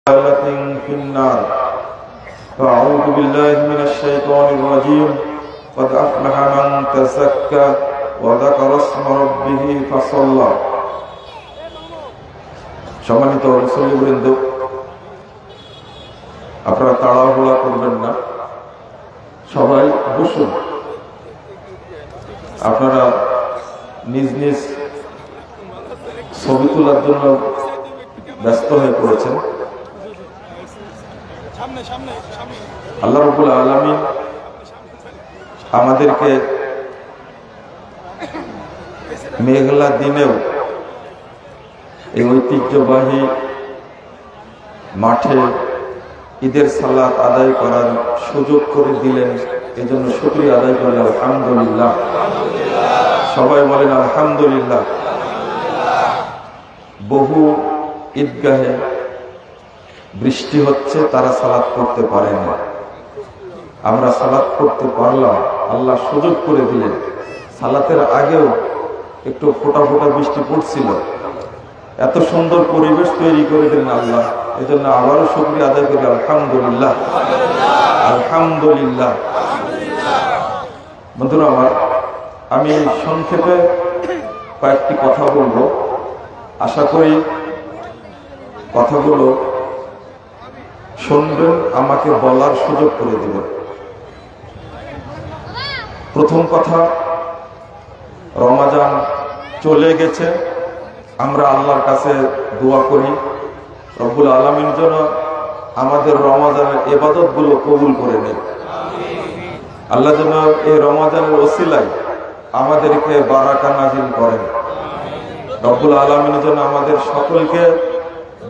في النار فأعوذ بالله من الشيطان الرجيم قد أفلح من تزكى وذكر اسم ربه فصلى সম্মানিত মুসল্লিবৃন্দ, আপনারা তাড়াহুড়া করবেন না, সবাই বসুন। আপনারা নিজ নিজ ছবি তোলার জন্য ব্যস্ত হয়ে পড়েছেন। আল্লাহ রাব্বুল আলামিন আমাদেরকে মেঘলা দিনেও এই ঐতিহ্যবাহী মাঠে ঈদের সালাত আদায় করার সুযোগ করে দিলেন। এজন্য শুকরিয়া আদায় করলেন আলহামদুলিল্লাহ। সবাই বলেন আলহামদুলিল্লাহ। বহু ঈদগাহে বৃষ্টি হচ্ছে, তারা সালাত করতে পারে না। আমরা সালাত করতে পারলাম, আল্লাহ সুযোগ করে দিলেন। সালাতের আগেও একটু ফোঁটা ফোঁটা বৃষ্টি পড়ছিল, এত সুন্দর পরিবেশ তৈরি করে দিলেন আল্লাহ। এই জন্য আবারও শুকরিয়া আদায় করি আলহামদুলিল্লাহ, আলহামদুলিল্লাহ। বন্ধুরা আমার, আমি সংক্ষেপে কয়েকটি কথা বলবো। আশা করি কথাগুলো শুনবেন, আমাকে বলার সুযোগ করে দিবেন। প্রথম কথা, রমাজান চলে গেছে। আমরা আল্লাহর কাছে দোয়া করি রব্বুল আলামিন যেন আমাদের রমাজানের ইবাদত গুলো কবুল করে নেন। আল্লাহ যেন এই রমাজানের ওসিলায় আমাদেরকে বারাকা নাজিল করেন। রব্বুল আলামিন যেন আমাদের সকলকে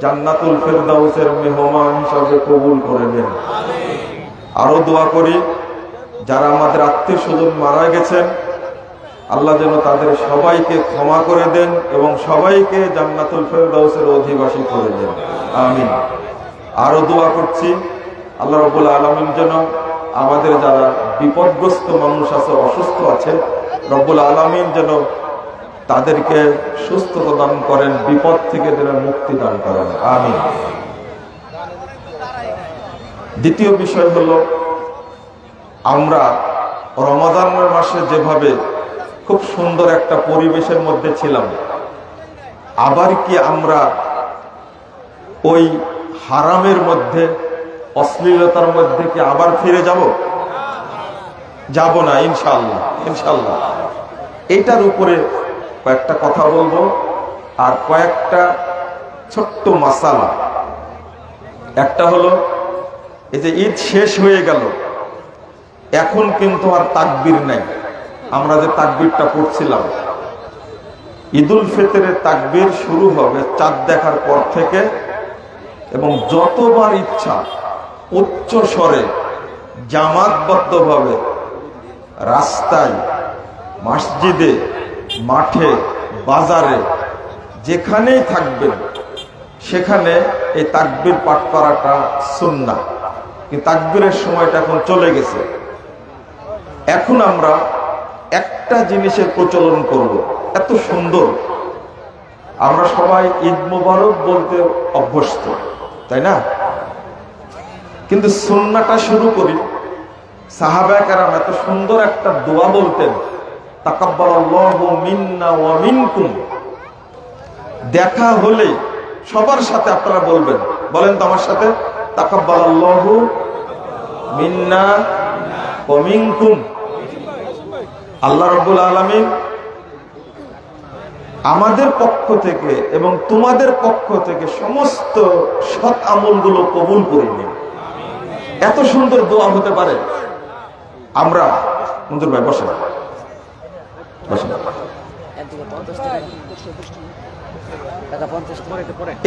জান্নাতুল ফেরদাউসের মেহমান হিসাবে কবুল করে নেন। আরো দোয়া করি যারা আমাদের আত্মীয় স্বজন মারা গেছেন, আল্লাহ যেন তাদের সবাইকে ক্ষমা করে দেন এবং সবাইকে জান্নাতুল ফেরদাউসের অধিবাসী করে দেন, আমিন। আরো দোয়া করছি আল্লাহ রাব্বুল আলামিন যেন আমাদের যারা বিপদগ্রস্ত মানুষ আছে, অসুস্থ আছে, রব্বুল আলামিন যেন তাদেরকে সুস্থতা দান করেন, বিপদ থেকে যেন মুক্তি দান করেন, আমিন। দ্বিতীয় বিষয় হলো, আমরা রমাদানের মাসে যেভাবে খুব সুন্দর একটা পরিবেশের মধ্যে ছিলাম, আবার কি আমরা ওই হারামের মধ্যে, অশ্লীলতার মধ্যে কি আবার ফিরে যাব? যাব না ইনশাআল্লাহ, ইনশাআল্লাহ। এটার উপরে কয়েকটা কথা বলবো আর কয়েকটা ছোট্ট মাসালা। একটা হলো, এই যে ঈদ শেষ হয়ে গেল, এখন কিন্তু আর তাকবীর নাই। আমরা যে তাকবীরটা পড়ছিলাম, ঈদুল ফিতরের তাকবীর শুরু হবে চাঁদ দেখার পর থেকে, এবং যতবার ইচ্ছা উচ্চ স্বরে জামাতবদ্ধভাবে রাস্তায়, মসজিদে, মাঠে, বাজারে, যেখানেই থাকবেন সেখানে এই তাকবীর পাঠ করাটা সুন্নাহ। কিন্তু তাকবীরের সময়টা এখন চলে গেছে। এখন আমরা একটা জিনিসের প্রচলন করব, এত সুন্দর। আমরা সবাই ঈদ মোবারক বলতে অভ্যস্ত, তাই না? কিন্তু সুন্নাহটা শুরু করি। সাহাবায়ে কেরাম এত সুন্দর একটা দোয়া বলতেন, তাকাব্বালাল্লাহু মিন্না ওয়া মিনকুম। দেখা হলে সবার সাথে আপনারা বলবেন, বলেন তো আমার সাথে, তাকাব্বালাল্লাহু মিন্না ওয়া মিনকুম। আল্লাহ রাব্বুল আলামিন আমাদের পক্ষ থেকে এবং তোমাদের পক্ষ থেকে সমস্ত সৎ আমলগুলো কবুল করে নিন। এত সুন্দর দোয়া হতে পারে। আমরা মঞ্জুর ভাই বসেন, বসেন।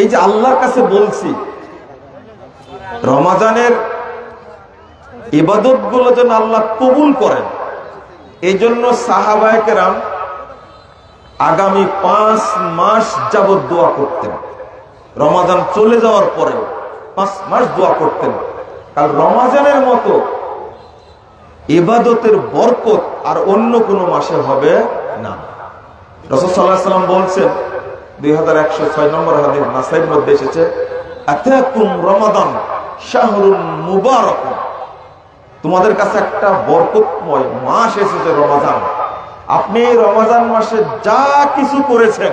এই যে আল্লাহর কাছে বলছি রমাজানের ইবাদত গুলো যেন আল্লাহ কবুল করেন, এই জন্য সাহাবায়ে কেরাম আগামী 5 মাস যাবত দোয়া করতেন। রমাজান চলে যাওয়ার পরে 5 মাস দোয়া করতেন। কারণ রমাজানের মতো ইবাদতের বরকত আর অন্য কোনো মাসে হবে না। রাসূল সাল্লাল্লাহু আলাইহি ওয়াসাল্লাম বলছেন, 2106 নম্বর হাদিস নাসাইর মধ্যে এসেছে, আতাকুম রমাদান শাহরুন মুবারাক, তোমাদের কাছে একটা বরকতময় মাস এসেছে রমাদান। আপনি এই রমাদান মাসে যা কিছু করেছেন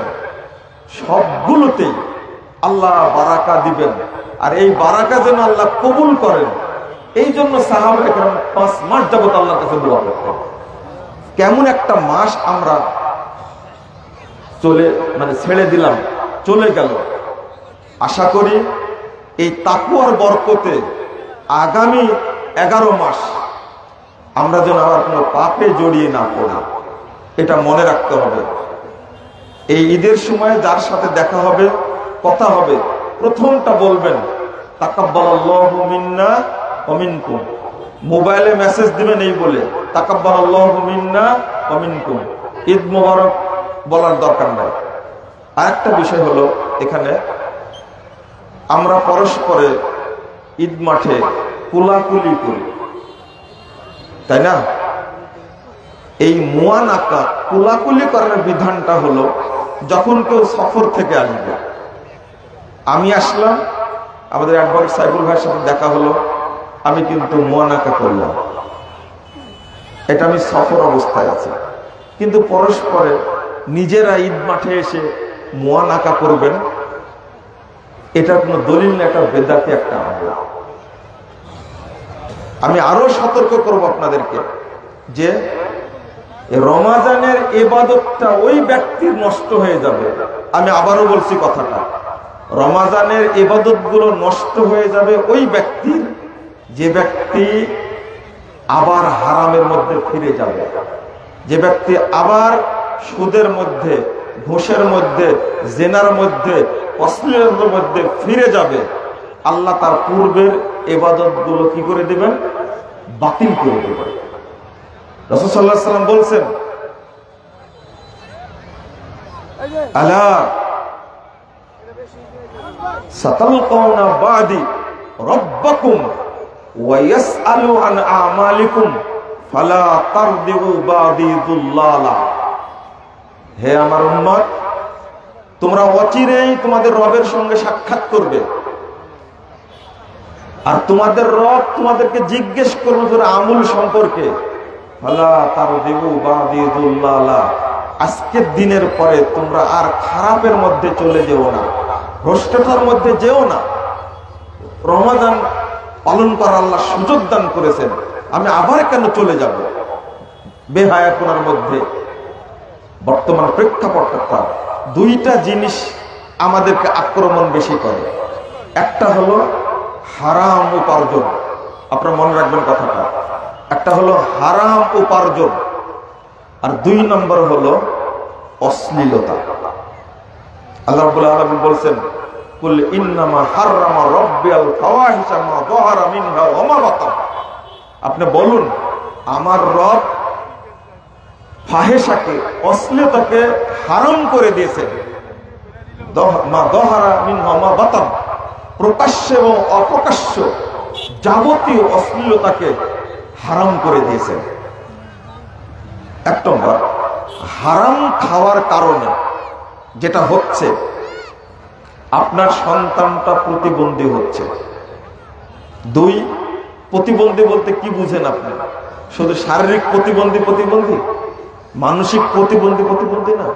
সবগুলোতেই আল্লাহ বারাকা দিবেন, আর এই বারাকা যেন আল্লাহ কবুল করেন। এই জন্য সাহাবায়ে কেরাম 5 মাস যাবত আল্লাহর কাছে দোয়া করতেন। কেমন একটা মাস আমরা ছেড়ে দিলাম, চলে গেল। আশা করি এই তাকওয়ার বরকতে আগামী 11 মাস আমরা যেন আবার কোনো পাপে জড়িয়ে না পড়ি, এটা মনে রাখতে হবে। এই ঈদের সময় যার সাথে দেখা হবে, কথা হবে, প্রথমটা বলবেন তাকাব্বালাল্লাহু মিন্না ওয়া মিনকুম। মোবাইলে মেসেজ দিবেন এই বলে তাকাব্বালাল্লাহু মিন্না ওয়া মিনকুম, ঈদ মোবারক বলার দরকার নাই। আরেকটা বিষয় হলো, এখানে আমরা পরস্পরে ঈদ মাঠে কুলাকুলি করি, তাই না? এই মুয়ানাকা কুলাকুলি করার বিধানটা হলো যখন কেউ সফর থেকে আসবে। আমি আসলাম, আমাদের অ্যাডভোকেট সাইফুল ভাইয়ের সাথে দেখা হলো, আমি কিন্তু মুয়ানাকা করলাম, এটা আমি সফর অবস্থায় আছি। কিন্তু পরস্পরে নিজেরা ঈদ মাঠে এসে মুয়ানাকা করবেন, এটা কোনো দলিল না, একটা বেদাতি একটা আমল। আমি আরো সতর্ক করব আপনাদেরকে যে রমাজানের ইবাদতটা ওই ব্যক্তির নষ্ট হয়ে যাবে। আমি আবারও বলছি কথাটা, রমাজানের ইবাদতগুলো নষ্ট হয়ে যাবে ওই ব্যক্তির, যে ব্যক্তি আবার হারামের মধ্যে ফিরে যাবে, যে ব্যক্তি আবার সুদের মধ্যে, ঘুষের মধ্যে, জেনার মধ্যে, অশ্লীলতার মধ্যে ফিরে যাবে। আল্লাহ তার পূর্বের ইবাদতগুলো কি করে দিবেন? বাতিল করে দিবেন। রাসূল সাল্লাল্লাহু আলাইহি ওয়াসাল্লাম বলছেন, আলা সাতালকাউনা বাদি রাব্বাকুম ওয়া ইয়াসআলু আন আমালিকুম ফালা তারদিউ বাদি দুল্লালা। হে আমার উম্মত, তোমরা অচিরেই তোমাদের রবের সঙ্গে সাক্ষাৎ করবে, আর তোমাদের রব তোমাদেরকে জিজ্ঞেস করবে তোর আমল সম্পর্কে। ফালা তারদিউ বাদি দুল্লালা, আজকের দিনের পরে তোমরা আর খারাপের মধ্যে চলে যেও না, ভ্রষ্টতার মধ্যে যেও না। রমাদান পালন করার আল্লাহ সুযোগ দান করেছেন, আমি আবার কেন চলে যাব বেহায়াপনার মধ্যে? বর্তমান প্রেক্ষাপটটা দুইটা জিনিস আমাদেরকে আক্রমণ বেশি করে। একটা হলো হারাম উপার্জন, আপনারা মনে রাখবেন কথাটা। একটা হলো হারাম উপার্জন, আর 2 নম্বর হলো অশ্লীলতা। আল্লাহ রাব্বুল আলামিন বলছেন, কুল ইন্নামা হাররামা রাব্বিয়াল ফাওয়াহিশা মা যাহারা মিনহা ওয়া মা বাতান। আপনি বলুন, আমার রব ফাহেশাকে, অশ্লীলতাকে হারাম করে দিয়েছেন। মা যাহারা মিনহা ওয়া মা বাতান, প্রকাশ্য এবং অপ্রকাশ্য যাবতীয় অশ্লীলতাকে হারাম করে দিয়েছেন। 1 নম্বর, হারাম খাওয়ার কারণে যেটা হচ্ছে, আপনার সন্তানটা প্রতিবন্ধী হচ্ছে। 2, প্রতিবন্ধী বলতে কি বুঝেন আপনি? শুধু শারীরিক প্রতিবন্ধী মানসিক প্রতিবন্ধী না।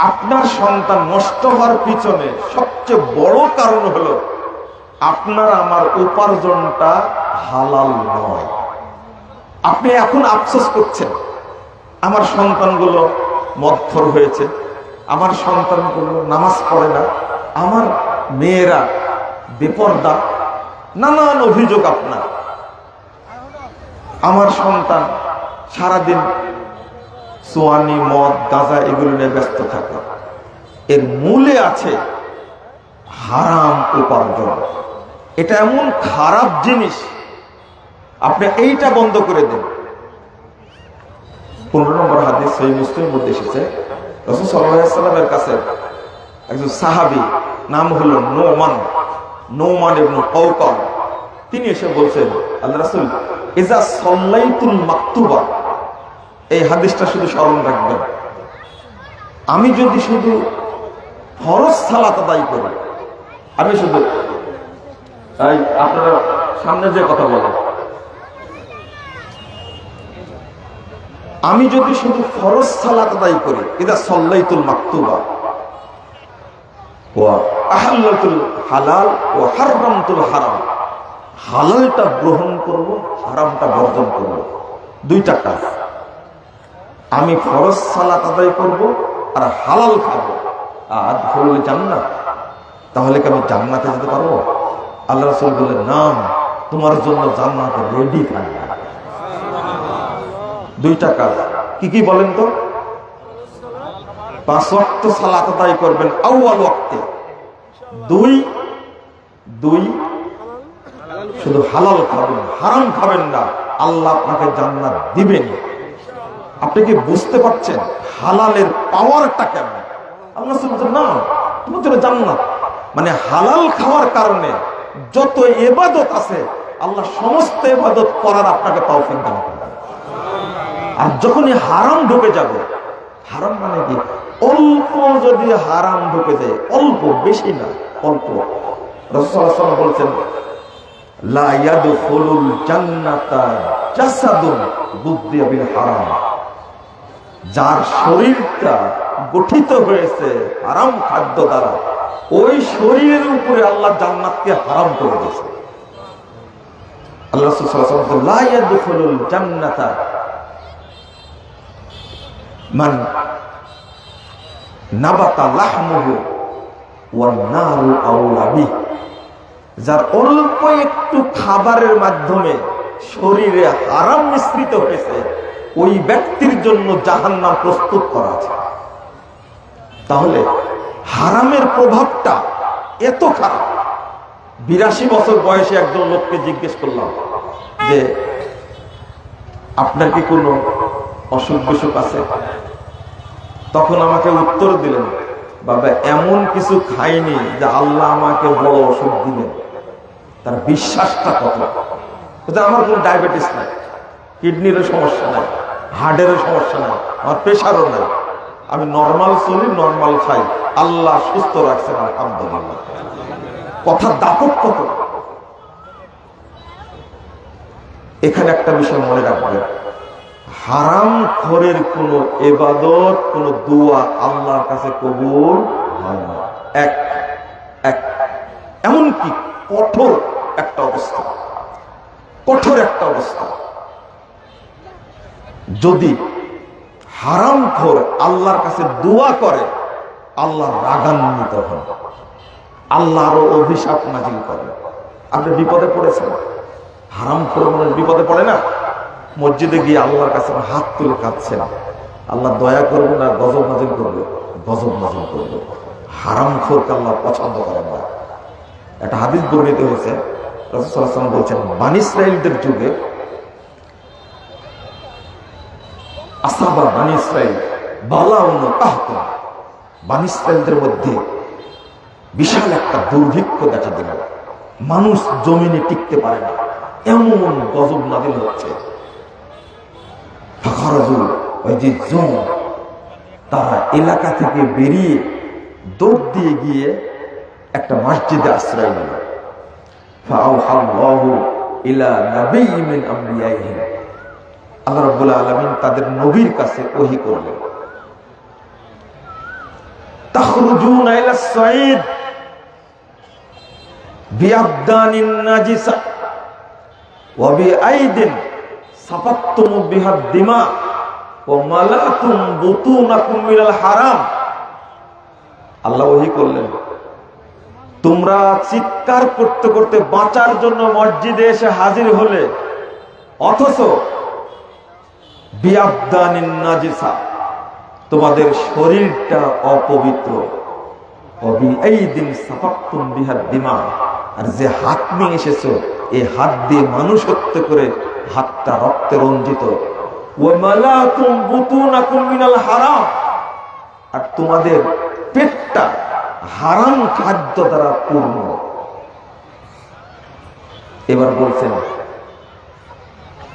আপনার সন্তান নষ্ট হওয়ার পিছনে সবচেয়ে বড় কারণ হলো আপনার আমার উপার্জনটা হালাল নয়। আপনি এখন আফসোস করছেন, আমার সন্তানগুলো মদখোর হয়েছে, আমার সন্তানগুলো নামাজ পড়ে না, আমার মেয়েরা বেপরদা, নানান অভিযোগ আপনার। আমার সন্তান সারাদিন সোয়ানি, মদ, গাঁজা এগুলো নিয়ে ব্যস্ত থাকে। এর মূলে আছে হারাম উপার্জন। এটা এমন খারাপ জিনিস, আপনি এইটা বন্ধ করে দেন। 15 নম্বর হাদিস সহিহ মুসলিমের মধ্যে এসেছে, রাসূল সাল্লাল্লাহু আলাইহি ওয়াসাল্লামের কাছে একজন সাহাবী, নাম হলো নৌমান ইবনে কাওকাব, তিনি এসে বলছেন, আল্লাহ রাসূল, ইজা সাল্লাইতুল মাকতুবা, এই হাদিসটা শুধু স্মরণ রাখবেন, আমি যদি শুধু ফরজ সালাত আদায় করি, আমি শুধু আপনারা সামনে যে কথা বলেন, আমি যদি শুধু ফরজ সালাত আদায় করি, ইদা সাল্লাইতুল মাকতুবা ওয়া আহাল্লাতুল হালাল ওয়া হারামতুল হারাম, হালালটা গ্রহণ করব, হারামটা বর্জন করব, দুইটা কাজ। আমি ফরজ সালাত আদায় করব আর হালাল খাবো, আর হলে জান্নাত, তাহলে কি আমি জান্নাতে যেতে পারবো? আল্লাহ রাসূল বললেন, না, তোমার জন্য জান্নাতে রেডি থাকবে। দুইটা কাজ কি কি বলেন তো? 5 ওয়াক্ত সালাত আদায় করবেন আউয়াল ওয়াক্তে, দুই শুধু হালাল খাবেন, হারাম খাবেন না, আল্লাহ আপনাকে জান্নাত দিবেন। আপনি কি বুঝতে পারছেন হালালের পাওয়ারটা কেমন? আল্লাহ বলছেন, না, তোমার জন্য জান্নাত। মানে হালাল খাওয়ার কারণে যত ইবাদত আছে, আল্লাহ সমস্ত ইবাদত করার আপনাকে তৌফিক দান করবেন। আর যখনই হারাম ঢুকে যাবে, হারাম মানে কি? অল্প যদি হারাম ঢুকে যায়, অল্প, বেশি না, অল্প। রাসূল সাল্লাল্লাহু আলাইহি ওয়াসাল্লাম বলেছেন, লা ইয়াদখুলুল জান্নাতা জাসাদুন বুদ্দিয়া বিল হারাম, যার শরীরটা গঠিত হয়েছে হারাম খাদ্য দ্বারা, ওই শরীরের উপরে আল্লাহ জান্নাতকে হারাম করে দিয়েছে। আল্লাহ রাসূল সাল্লাল্লাহু আলাইহি ওয়াসাল্লাম বলেন, লা ইয়াদখুলুল জান্নাতা মান নাবাতা লাহমুহু ওয়ান নারু আওলা বিহি, যার অল্প একটু খাবারের মাধ্যমে শরীরে হারাম মিশ্রিত হয়েছে, ওই ব্যক্তির জন্য জাহান্নাম প্রস্তুত করা আছে। তাহলে হারামের প্রভাবটা এত খারাপ। 82 বছর বয়সে একজন লোককে জিজ্ঞেস করলাম যে, আপনার কি কোনো অসুখ বিসুখ আছে? তখন আমাকে উত্তর দিলেন, বাবা, এমন কিছু খাইনি যে আল্লাহ আমাকে বড় অসুখ দিলেন। তার বিশ্বাসটা কত! আমার কোনো ডায়াবেটিস নাই, কিডনিরও সমস্যা নাই, হার্টেরও সমস্যা নাই, আমার প্রেশারও নাই, আমি নর্মাল চলি, নর্মাল খাই, আল্লাহ সুস্থ রাখছেন, আলহামদুলিল্লাহ। কথার দাপট কত! এখানে একটা বিষয় মনে রাখবেন, হারাম খোরের কোন ইবাদত, কোন দোয়া আল্লাহর কাছে কবুল হয় না। এমনকি কঠোর একটা অবস্থা, কঠোর একটা অবস্থা। যদি হারাম খোর আল্লাহর কাছে দোয়া করে, আল্লাহ রাগান্বিত হন, আল্লাহরও অভিশাপ নাজিল করে। আপনি বিপদে পড়েছেন, হারাম খোর মানুষ বিপদে পড়ে না? মসজিদে গিয়ে আল্লাহর কাছে হাত তুলে কাঁদছেন, আল্লাহ দয়া করবো না গজব নাজিল করবে? গজব নাজিল করবে। হারাম খোরকে আল্লাহ পছন্দ করেন না। একটা হাদিস বর্ণিত হয়েছে, রাসূল সাল্লাল্লাহু আলাইহি ওয়াসাল্লাম বলছেন, বনী ইসরাঈলদের যুগে আসাবা বনী ইসরাঈল বালাউন কাহতুন, বনী ইসরাঈলদের মধ্যে বিশাল একটা দুর্ভিক্ষ দেখা দিল, মানুষ জমিনে টিকতে পারে না, এমন গজব নাজিল হচ্ছে। তারা এলাকা থেকে বেরিয়ে দৌড় দিয়ে গিয়ে একটা মসজিদে আশ্রয় নিল। আল্লাহ রাব্বুল আলামিন তাদের নবীর কাছে ওহী করলেন, তাখরুজুনা ইলা সাইদ বিআবদানিন নাজিসা ওয়া বিআইদিন সাফাতুম বিহাদ দিমা ওয়া মালাতুম বুতুনাকুম মিনাল হারাম। আল্লাহ ওহী করলেন, তোমরা চিৎকার করতে করতে বাঁচার জন্য মসজিদে এসে হাজির হলে, অথচ বিআবদানিন নাজিসা, তোমাদের শরীরটা অপবিত্র, ওয়া বিআইদিন সাফাতুম বিহাদ দিমা, আর যে হাত নিয়ে এসেছো, এই হাত দিয়ে মানুষ হত্যা করে হাতটা রক্তে রঞ্জিত, আর তোমাদের পেটটা হারাম খাদ্য দ্বারা পূর্ণ। এবার বলছেন,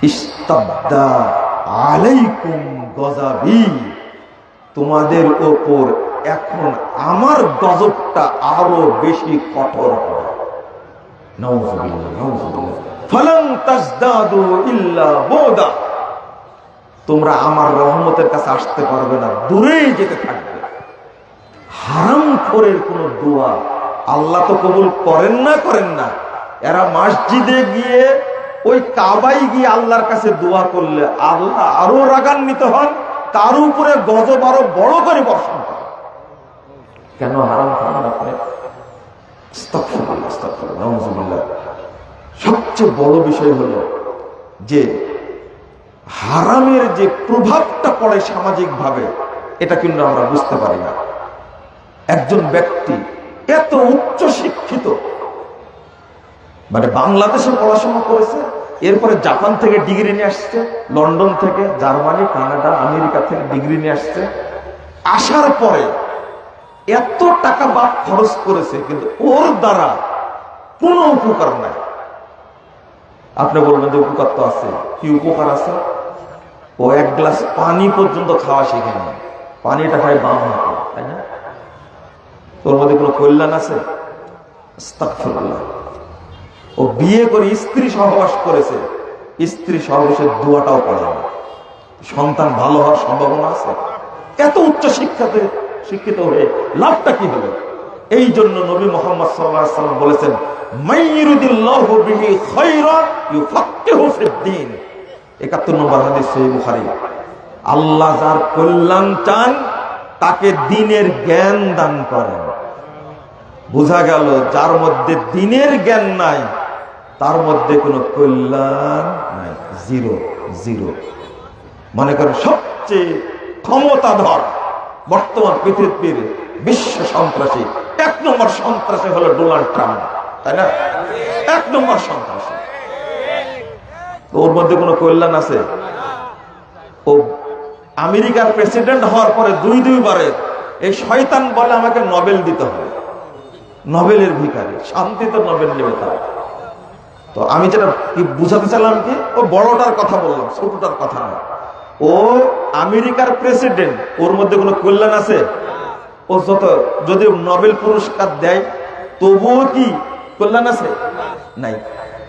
ইস্তাবদা আলাইকুম গযাবি, তোমাদের ওপর এখন আমার গজবটা আরো বেশি কঠোর হবে। নাউযুবিল্লাহ, নাউযুবিল্লাহ। ফালান তাজদাদু ইল্লা বুদা, তোমরা আমার রহমতের কাছে আসতে পারবে না, দূরেই যেতে থাকবে। হারামখোরের কোন দোয়া আল্লাহ তো কবুল করেন না। এরা মসজিদে গিয়ে ওই কাবায় গিয়ে আল্লাহর কাছে দোয়া করলে আল্লাহ আরো রাগান্বিত হন, তার উপরে গজব আরো বড় করে বর্ষণ করেন। কেন হারাম খান আপনি? আস্তাগফিরুল্লাহ, আস্তাগফিরুল্লাহ, নাউযুবিল্লাহ। সবচেয়ে বড় বিষয় হলো যে হারামের যে প্রভাবটা পড়ে সামাজিক ভাবে, এটা কিন্তু আমরা বুঝতে পারি না। একজন ব্যক্তি এত উচ্চ শিক্ষিত, মানে বাংলাদেশে পড়াশোনা করেছে, এরপরে জাপান থেকে ডিগ্রি নিয়ে আসছে, লন্ডন থেকে, জার্মানি, কানাডা, আমেরিকা থেকে ডিগ্রি নিয়ে আসছে। আসার পরে এত টাকা বাপ খরচ করেছে, কিন্তু ওর দ্বারা কোনো উপকার নাই। আপনি বলবেন যে উপকার তো আছে। কি উপকার আছে? ও এক গ্লাস পানি পর্যন্ত খাওয়া শিখে নেয়। পানিটা খায় বাম হাতে, তাই না? তোর মধ্যে কোনো কল্যাণ আছে? আস্তাগফিরুল্লাহ। ও বিয়ে করে স্ত্রী সহবাস করেছে, স্ত্রী সহবাসের দোয়াটাও পড়ে না। সন্তান ভালো হওয়ার সম্ভাবনা আছে? এত উচ্চ শিক্ষিত হয়ে লাভটা কি হলো? এই জন্য নবী মুহাম্মদ সাল্লাল্লাহু আলাইহি ওয়াসাল্লাম বলেছেন, মাইয়ুরিদিল্লাহু বিহি খায়রান ইউফাক্কিহু ফিদ-দ্বীন। ৭১ নম্বর হাদিস সহিহ বুখারী। আল্লাহ যার কল্যাণ চান তাকে দ্বীনের জ্ঞান দান করেন। বোঝা গেল যার মধ্যে দ্বীনের জ্ঞান নাই তার মধ্যে কোনো কল্যাণ নাই। Zero, zero. মনে করেন সবচেয়ে ক্ষমতাধর বর্তমান পৃথিবীর বিশ্ব সন্ত্রাসী, ১ নম্বর সন্ত্রাসী হলো ডোনাল্ড ট্রাম্প, তাই না? ১ নম্বর সন্ত্রাসী। ওর মধ্যে কোনো কল্যাণ আছে? ও আমেরিকার প্রেসিডেন্ট হওয়ার পরে দুইবারে এই শয়তান বলে আমাকে নোবেল দিতে হবে। নোবেলের ভিখারি, শান্তি তো নোবেল নেবে তার। তো আমি যেটা কি বুঝাতে চাইলাম, কি ও বড়টার কথা বললাম, ছোটটার কথা না। ও আমেরিকার প্রেসিডেন্ট, ওর মধ্যে কোনো কল্যাণ আছে? ও যদি নোবেল পুরস্কার দেয় তবুও কি কল্যাণ আছে? নাই।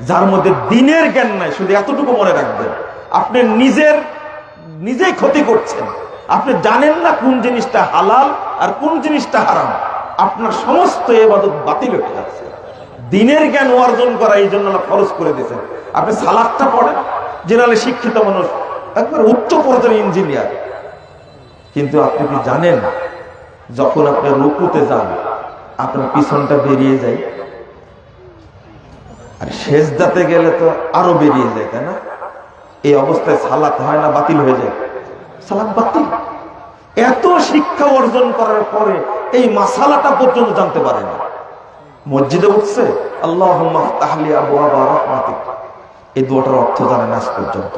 যার মধ্যে দ্বীনের জ্ঞান নাই, শুধু এতটুকু মনে রাখবেন, আপনি নিজেই ক্ষতি করছেন। আপনি জানেন না কোন জিনিসটা হালাল আর কোন জিনিসটা হারাম। আপনার সমস্ত ইবাদত বাতিল হয়ে যাচ্ছে। দ্বীনের জ্ঞান অর্জন করা এই জন্য আল্লাহ ফরজ করে দিয়েছেন। আপনি সালাদটা পড়েন, জেনারেলি শিক্ষিত মানুষ, একবার উচ্চ পর্যায়ের ইঞ্জিনিয়ার, কিন্তু আপনি কি জানেন যখন আপনি রুকুতে যান আপনার পিছনটা বেরিয়ে যায়, আর সেজদাতে গেলে তো আরো বেরিয়ে যায়, তাই না? এই অবস্থায় সালাত হয় না, বাতিল হয়ে যায়? সালাত বাতিল। এত শিক্ষা অর্জন করার পরে এই মাসালাটা পর্যন্ত জানতে পারে না। মসজিদে উঠছে আল্লাহুম্মা ফতাহলি আবওয়াবা রাহমাতিক, এই দোয়াটার অর্থ জানে না আজ পর্যন্ত।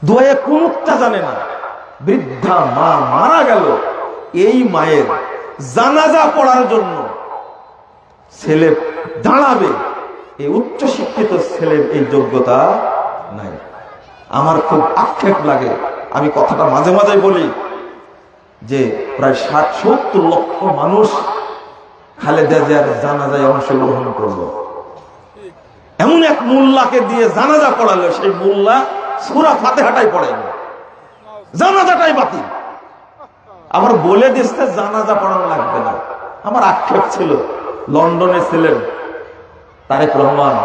দোয়া কুনুতটা জানে না। বৃদ্ধা মা মারা গেল, এই মায়ের জানাজা পড়ার জন্য ছেলে দাঁড়াবে, এই উচ্চ শিক্ষিত ছেলের এই যোগ্যতা নাই। আমার খুব আক্ষেপ লাগে, আমি কথাটা মাঝে মাঝে বলি, যে প্রায় ৬০-৭০ লক্ষ মানুষ খালেদা জিয়ার জানাজায় অংশগ্রহণ করলো। এমন এক মোল্লাকে দিয়ে জানাজা পড়ালো, সেই মোল্লা সূরা ফাতিহাটাই পড়েনি, জানাজাটাই বাতিল। আমার বলে দিচ্ছে জানাজা পড়ানো লাগবে না। আমার আক্ষেপ ছিল, লন্ডনে ছিলেন তারেক রহমান,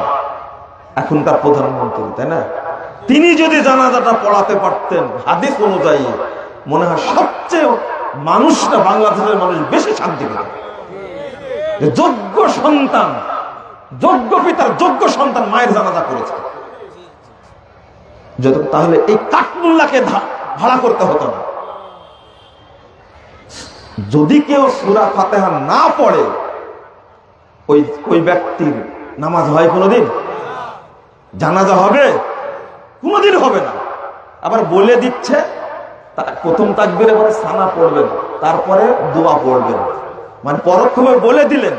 এখনকার প্রধানমন্ত্রী, তাই না? তিনি যদি জানাজাটা পড়াতে পারতেন হাদিস অনুযায়ী, মনে হয় সবচেয়ে মানুষটা, বাংলাদেশের মানুষ বেশি শান্তি পেত। যোগ্য সন্তান, যোগ্য পিতার যোগ্য সন্তান মায়ের জানাজা করেছে, তাহলে এই কাঠমুল্লাকে ভাড়া করতে হতো না। যদি কেউ সূরা ফাতিহা না পড়ে, ওই ব্যক্তির নামাজ হয় কোনোদিন? জানাজা হবে? কোনোদিন হবে না। আবার বলে দিচ্ছে প্রথম তাকবীরে পরে সানা পড়বেন, তারপরে দোয়া পড়বেন, মানে পরোক্ষভাবে বলে দিলেন।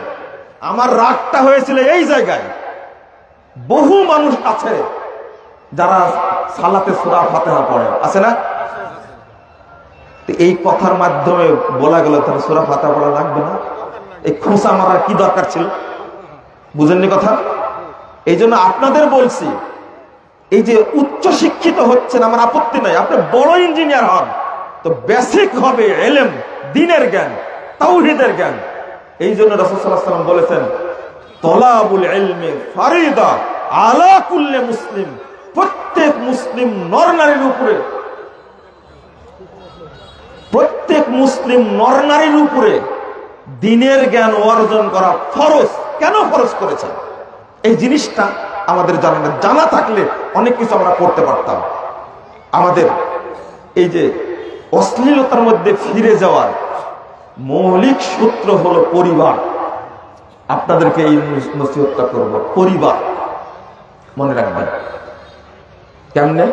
আমার রাগটা হয়েছিল এই জায়গায়, বহু মানুষ আছে যারা সালাতে সূরা ফাতিহা পড়ে, আছে না? এই কথার মাধ্যমে বলা গেল তাহলে সূরা ফাতিহা পড়া লাগবে না? এই খোঁচা মারার কি দরকার ছিল? বুঝেননি কথা? এই জন্য আপনাদের বলছি, এই যে উচ্চ শিক্ষিত হচ্ছেন আমার আপত্তি নাই, আপনি বড় ইঞ্জিনিয়ার হন, তো বেসিক হবে ইলম, দ্বীনের জ্ঞান, তাওহীদের জ্ঞান। এই জন্য রাসূল সাল্লাল্লাহু আলাইহি ওয়াসাল্লাম বলেছেন, তলাবুল ইলমি ফারিদা আলা কুল্লি মুসলিম, প্রত্যেক মুসলিম নর নারীর উপরে, প্রত্যেক মুসলিম নর নারীর উপরে দ্বীনের জ্ঞান অর্জন করা ফরজ। কেন ফরজ করেছেন? এই জিনিসটা আমাদের জানা না। জানা থাকলে অনেক কিছু আমরা করতে পারতাম। আমাদের এই যে অশ্লীলতার মধ্যে ফিরে যাওয়ার মৌলিক সূত্র হলো পরিবার। আপনাদেরকে এই নসিহতটা করব, পরিবার মনে রাখবেন। কেমনে?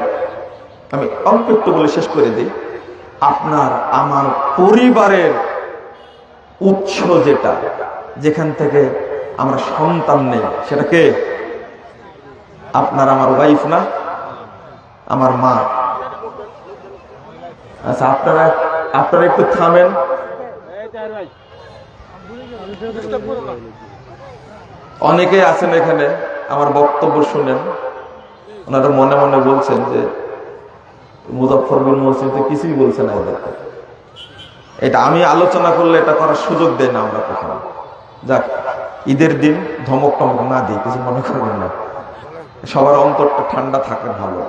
আমি অল্প একটু বলে শেষ করে দিই। আপনার আমার পরিবারের উৎস যেটা, যেখান থেকে আমরা সন্তান নেই, সেটাকে আপনার আমার ওয়াইফ না, আমার মা। আচ্ছা, আপনারা একটু থামেন। অনেকে আছেন এখানে আমার বক্তব্য শুনেন, ওনারা মনে মনে বলছেন যে মুজাফফরবিন মহসিন কিছুই বলছে না এদেরকে। এটা আমি আলোচনা করলে এটা করার সুযোগ দেয় না আমরা কখনো। যাক, ঈদের দিন ধমক টমক না দিই, কিছু মনে করবেন না, সবার অন্তরটা ঠান্ডা থাকে ভালো।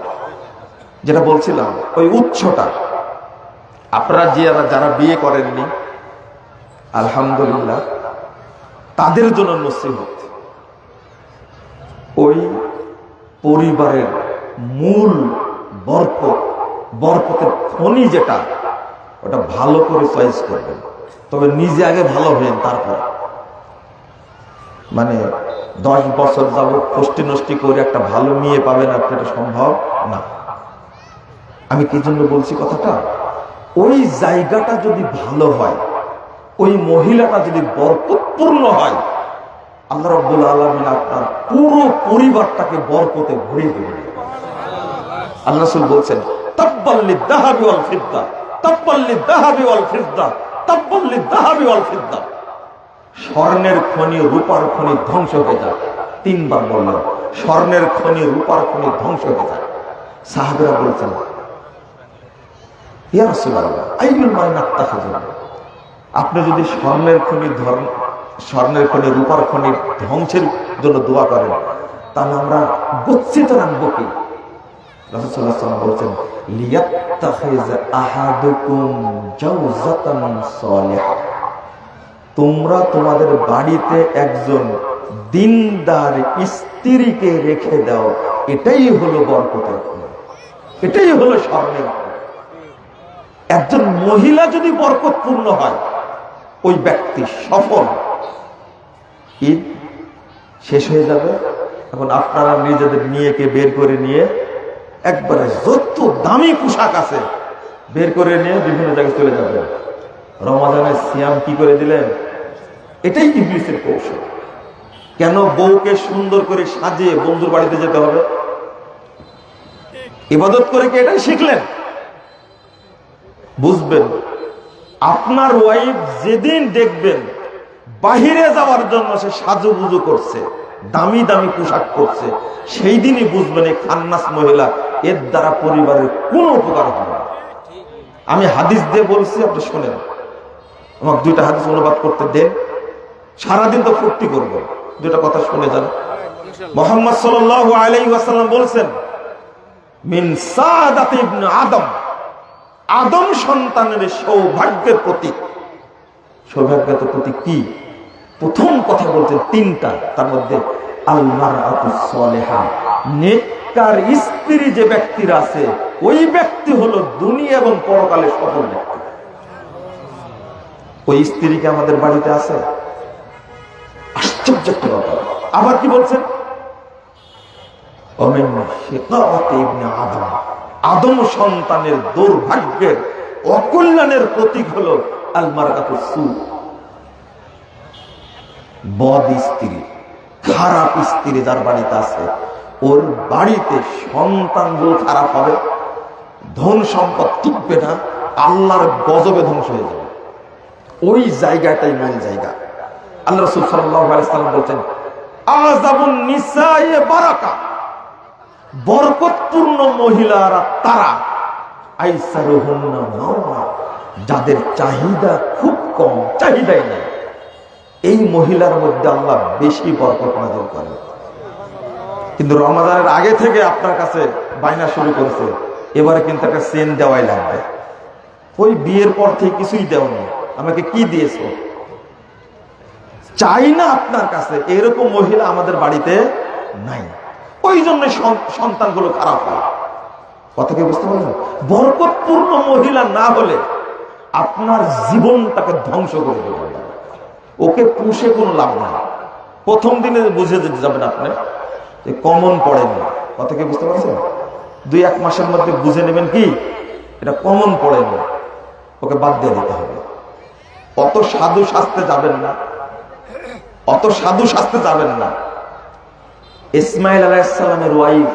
যেটা বলছিলাম, ওই উৎসটা আপনারা যারা বিয়ে করেননি আলহামদুলিল্লাহ, তাদের জন্য নসিহত। ওই পরিবারের মূল বরকতের খনি যেটা, ওটা ভালো করে চয়েস করবেন। তবে নিজে আগে ভালো হবেন, তারপর মানে 10 বছর যাবত কষ্টি নষ্টি করে একটা ভালো মেয়ে পাবেন আপনি, এটা সম্ভব না। আমি কি জন্য বলছি কথাটা? ওই জায়গাটা যদি ভালো হয়, ওই মহিলাটা যদি বরকতপূর্ণ হয়, আল্লাহ রাব্বুল আলামিন আপনার পুরো পরিবারটাকে বরকতে ভরিয়ে দেবেন। আল্লাহ রাসূল বলছেন, তাব্বাল লিয-যাহাবি ওয়াল ফিদ্দা, তাব্বাল লিয-যাহাবি ওয়াল ফিদ্দা, তাব্বাল লিয-যাহাবি ওয়াল ফিদ্দা। স্বর্ণের খনি, রূপার খনি ধ্বংস হয়ে যায়। 3 বার বললেন, স্বর্ণের খনি, রূপার খনি ধ্বংস হয়ে যায়। সাহাবীরা বলছেন, ইয়া রাসূলুল্লাহ, আইয়ুল মাল নাত্তাখিযু, আপনি যদি স্বর্ণের খনি, রূপার খনি ধ্বংসের জন্য দোয়া করেন, তাহলে আমরা গচ্ছিত রাখবো কি? রাসূল সাল্লাল্লাহু আলাইহি ওয়াসাল্লাম বলছেন, লিয়াত্তাখিয আহাদুকুম জাওজাতান সালিহা, তোমরা তোমাদের বাড়িতে একজন দিনদার স্ত্রীকে রেখে দাও, এটাই হলো বরকতের খনি, এটাই হলো স্বর্ণের খনি। একজন মহিলা যদি বরকতপূর্ণ হয়, ওই ব্যক্তি সফল। ঈদ শেষ হয়ে যাবে, এখন আপনারা নিজেদের মেয়েকে বের করে নিয়ে একবারে যত দামি পোশাক আছে বের করে নিয়ে বিভিন্ন জায়গায় চলে যাবে। রমাদানের সিয়াম কি করে দিলেন? এটাই ইবলিসের কৌশল। কেন বউকে সুন্দর করে সাজিয়ে বন্ধুর বাড়িতে যেতে হবে? ইবাদত করে কি এটাই শিখলেন? বুঝবেন, আপনার ওয়াইফ যেদিন দেখবেন বাহিরে যাওয়ার জন্য সে সাজুগুজু করছে, দামি দামি পোশাক করছে, সেই দিনই বুঝবেন এই খান্নাস মহিলা, এর দ্বারা পরিবারের কোনো উপকার হবে না। আমি হাদিস দিয়ে বলছি, আপনি শোনেন। আমাকে 2টা হাদিস অনুবাদ করতে দেন, সারাদিন তো ফুর্তি করবো, 2টা কথা শুনে যান। মুহাম্মদ সাল্লাল্লাহু আলাইহি ওয়াসাল্লাম বলছেন, মিন সাদাতি ইবনে আদম, আদম সন্তানের সৌভাগ্যের প্রতীক। সৌভাগ্যের প্রতীক কি? প্রথম কথা বলছেন 3টা, তার মধ্যে আল মারআতুস সালিহা, নেককার স্ত্রী যে ব্যক্তির আছে, ওই ব্যক্তি হলো দুনিয়া এবং পরকালের সফল ব্যক্তি। ওই স্ত্রী কি আমাদের বাড়িতে আছে? আশ্চর্য একটা ব্যাপার। আবার কি বলছেন? আদম সন্তানের দুর্ভাগ্যের, অকল্যাণের প্রতীক হলো আল মারআতুস সু, বদ স্ত্রী, খারাপ স্ত্রী যার বাড়িতে আছে, ওর বাড়িতে সন্তানগুলো খারাপ হবে, ধন সম্পদ টিকবে না, আল্লাহর গজবে ধ্বংস হয়ে যাবে। ওই জায়গাটাই মূল জায়গা। আল্লাহ রাসূল সাল্লাল্লাহু আলাইহি সাল্লাম বলছেন, আযাবুন নিসায়ে বারাকা, বরকতপূর্ণ মহিলারা তারা, আইসারুহুন্না মাওনা, যাদের চাহিদা খুব কম, চাহিদাই নেই, এই মহিলার মধ্যে আল্লাহ বেশি বরকত নাযিল করেন। কিন্তু রমাদানের আগে থেকে আপনার কাছে বায়না শুরু করেছে, এবারে কিন্তু একটা চেন দেওয়াই লাগবে। ওই বিয়ের পর থেকে কিছুই দেওনি, আমাকে কি দিয়েছো, চাই না আপনার কাছে, এরকম মহিলা আমাদের বাড়িতে নাই। ওই জন্য সন্তানগুলো খারাপ হয়। কথা কি বুঝতে পারলেন? বরকতপূর্ণ মহিলা না হলে আপনার জীবনটাকে ধ্বংস করে দেবে। ওকে পুষে কোনো লাভ নাই। প্রথম দিনে বুঝে যেতে যাবেন আপনি যে কমন পড়েনি। কথা কি বুঝতে পারছেন? 2-1 মাসের মধ্যে বুঝে নেবেন কি এটা কমন পড়েনি, ওকে বাদ দিয়ে দিতে হবে। অত সাধু শাস্তে যাবেন না, অত সাধু শাস্তে যাবেন না। ইসমাইল আলাইহিস সালামের ওয়াইফ,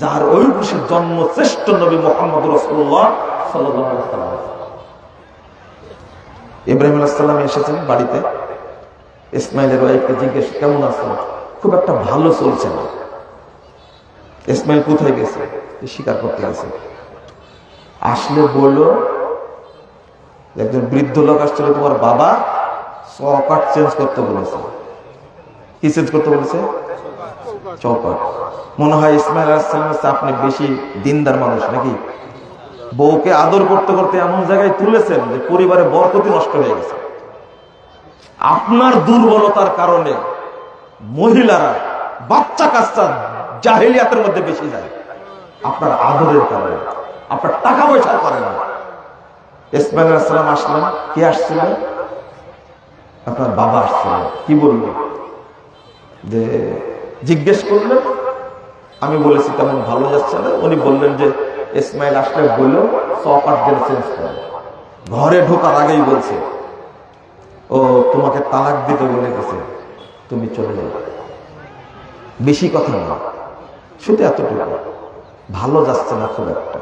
যার ওই বয়সে জন্ম শ্রেষ্ঠ নবী মুহাম্মদ রাসূলুল্লাহ সাল্লাল্লাহু আলাইহি ওয়াসাল্লাম, ইব্রাহিম আলাইহিস সালাম এসেছেন বাড়িতে। ইসমাইলের ওয়াইফকে জিজ্ঞেস, কেমন আছো? খুব একটা ভালো চলছে না। ইসমাইল কোথায় গেছে? শিকার করতে গেছে। আসলে বললো, একজন বৃদ্ধ লোক আসছিল, তোমার বাবা চৌকাঠ চেঞ্জ করতে বলেছে। কি চেঞ্জ করতে বলেছে? চৌকাঠ। মনে হয় ইসমাইল আলাইহিস সালাম আপনি বেশি দিনদার মানুষ নাকি? বউকে আদর করতে করতে এমন জায়গায় তুলেছেন যে পরিবারে বরকতি নষ্ট হয়ে গেছে। আপনার দুর্বলতার কারণে মহিলারা, বাচ্চা কাচ্চা জাহেলিয়াতের মধ্যে বেশি যায়, আপনার আদরের কারণে, আপনার টাকা পয়সার কারণে। ইসমাইল আলাইহিস সালাম আসলেন, কে আসছিলেন? আপনার বাবা আসছিলেন। কি বলল? যে জিজ্ঞেস করলেন, আমি বলেছি তেমন ভালো যাচ্ছে না। উনি বললেন যে ইসমাইল আসলে বলল চৌকাঠ গেলে চেঞ্জ করে। ঘরে ঢোকার আগেই বলছে, ও তোমাকে তালাক দিতে বলে গেছে, তুমি চলে যাও। বেশি কথা না, শুধু এতটুকু। ভালো যাচ্ছে না খুব একটা।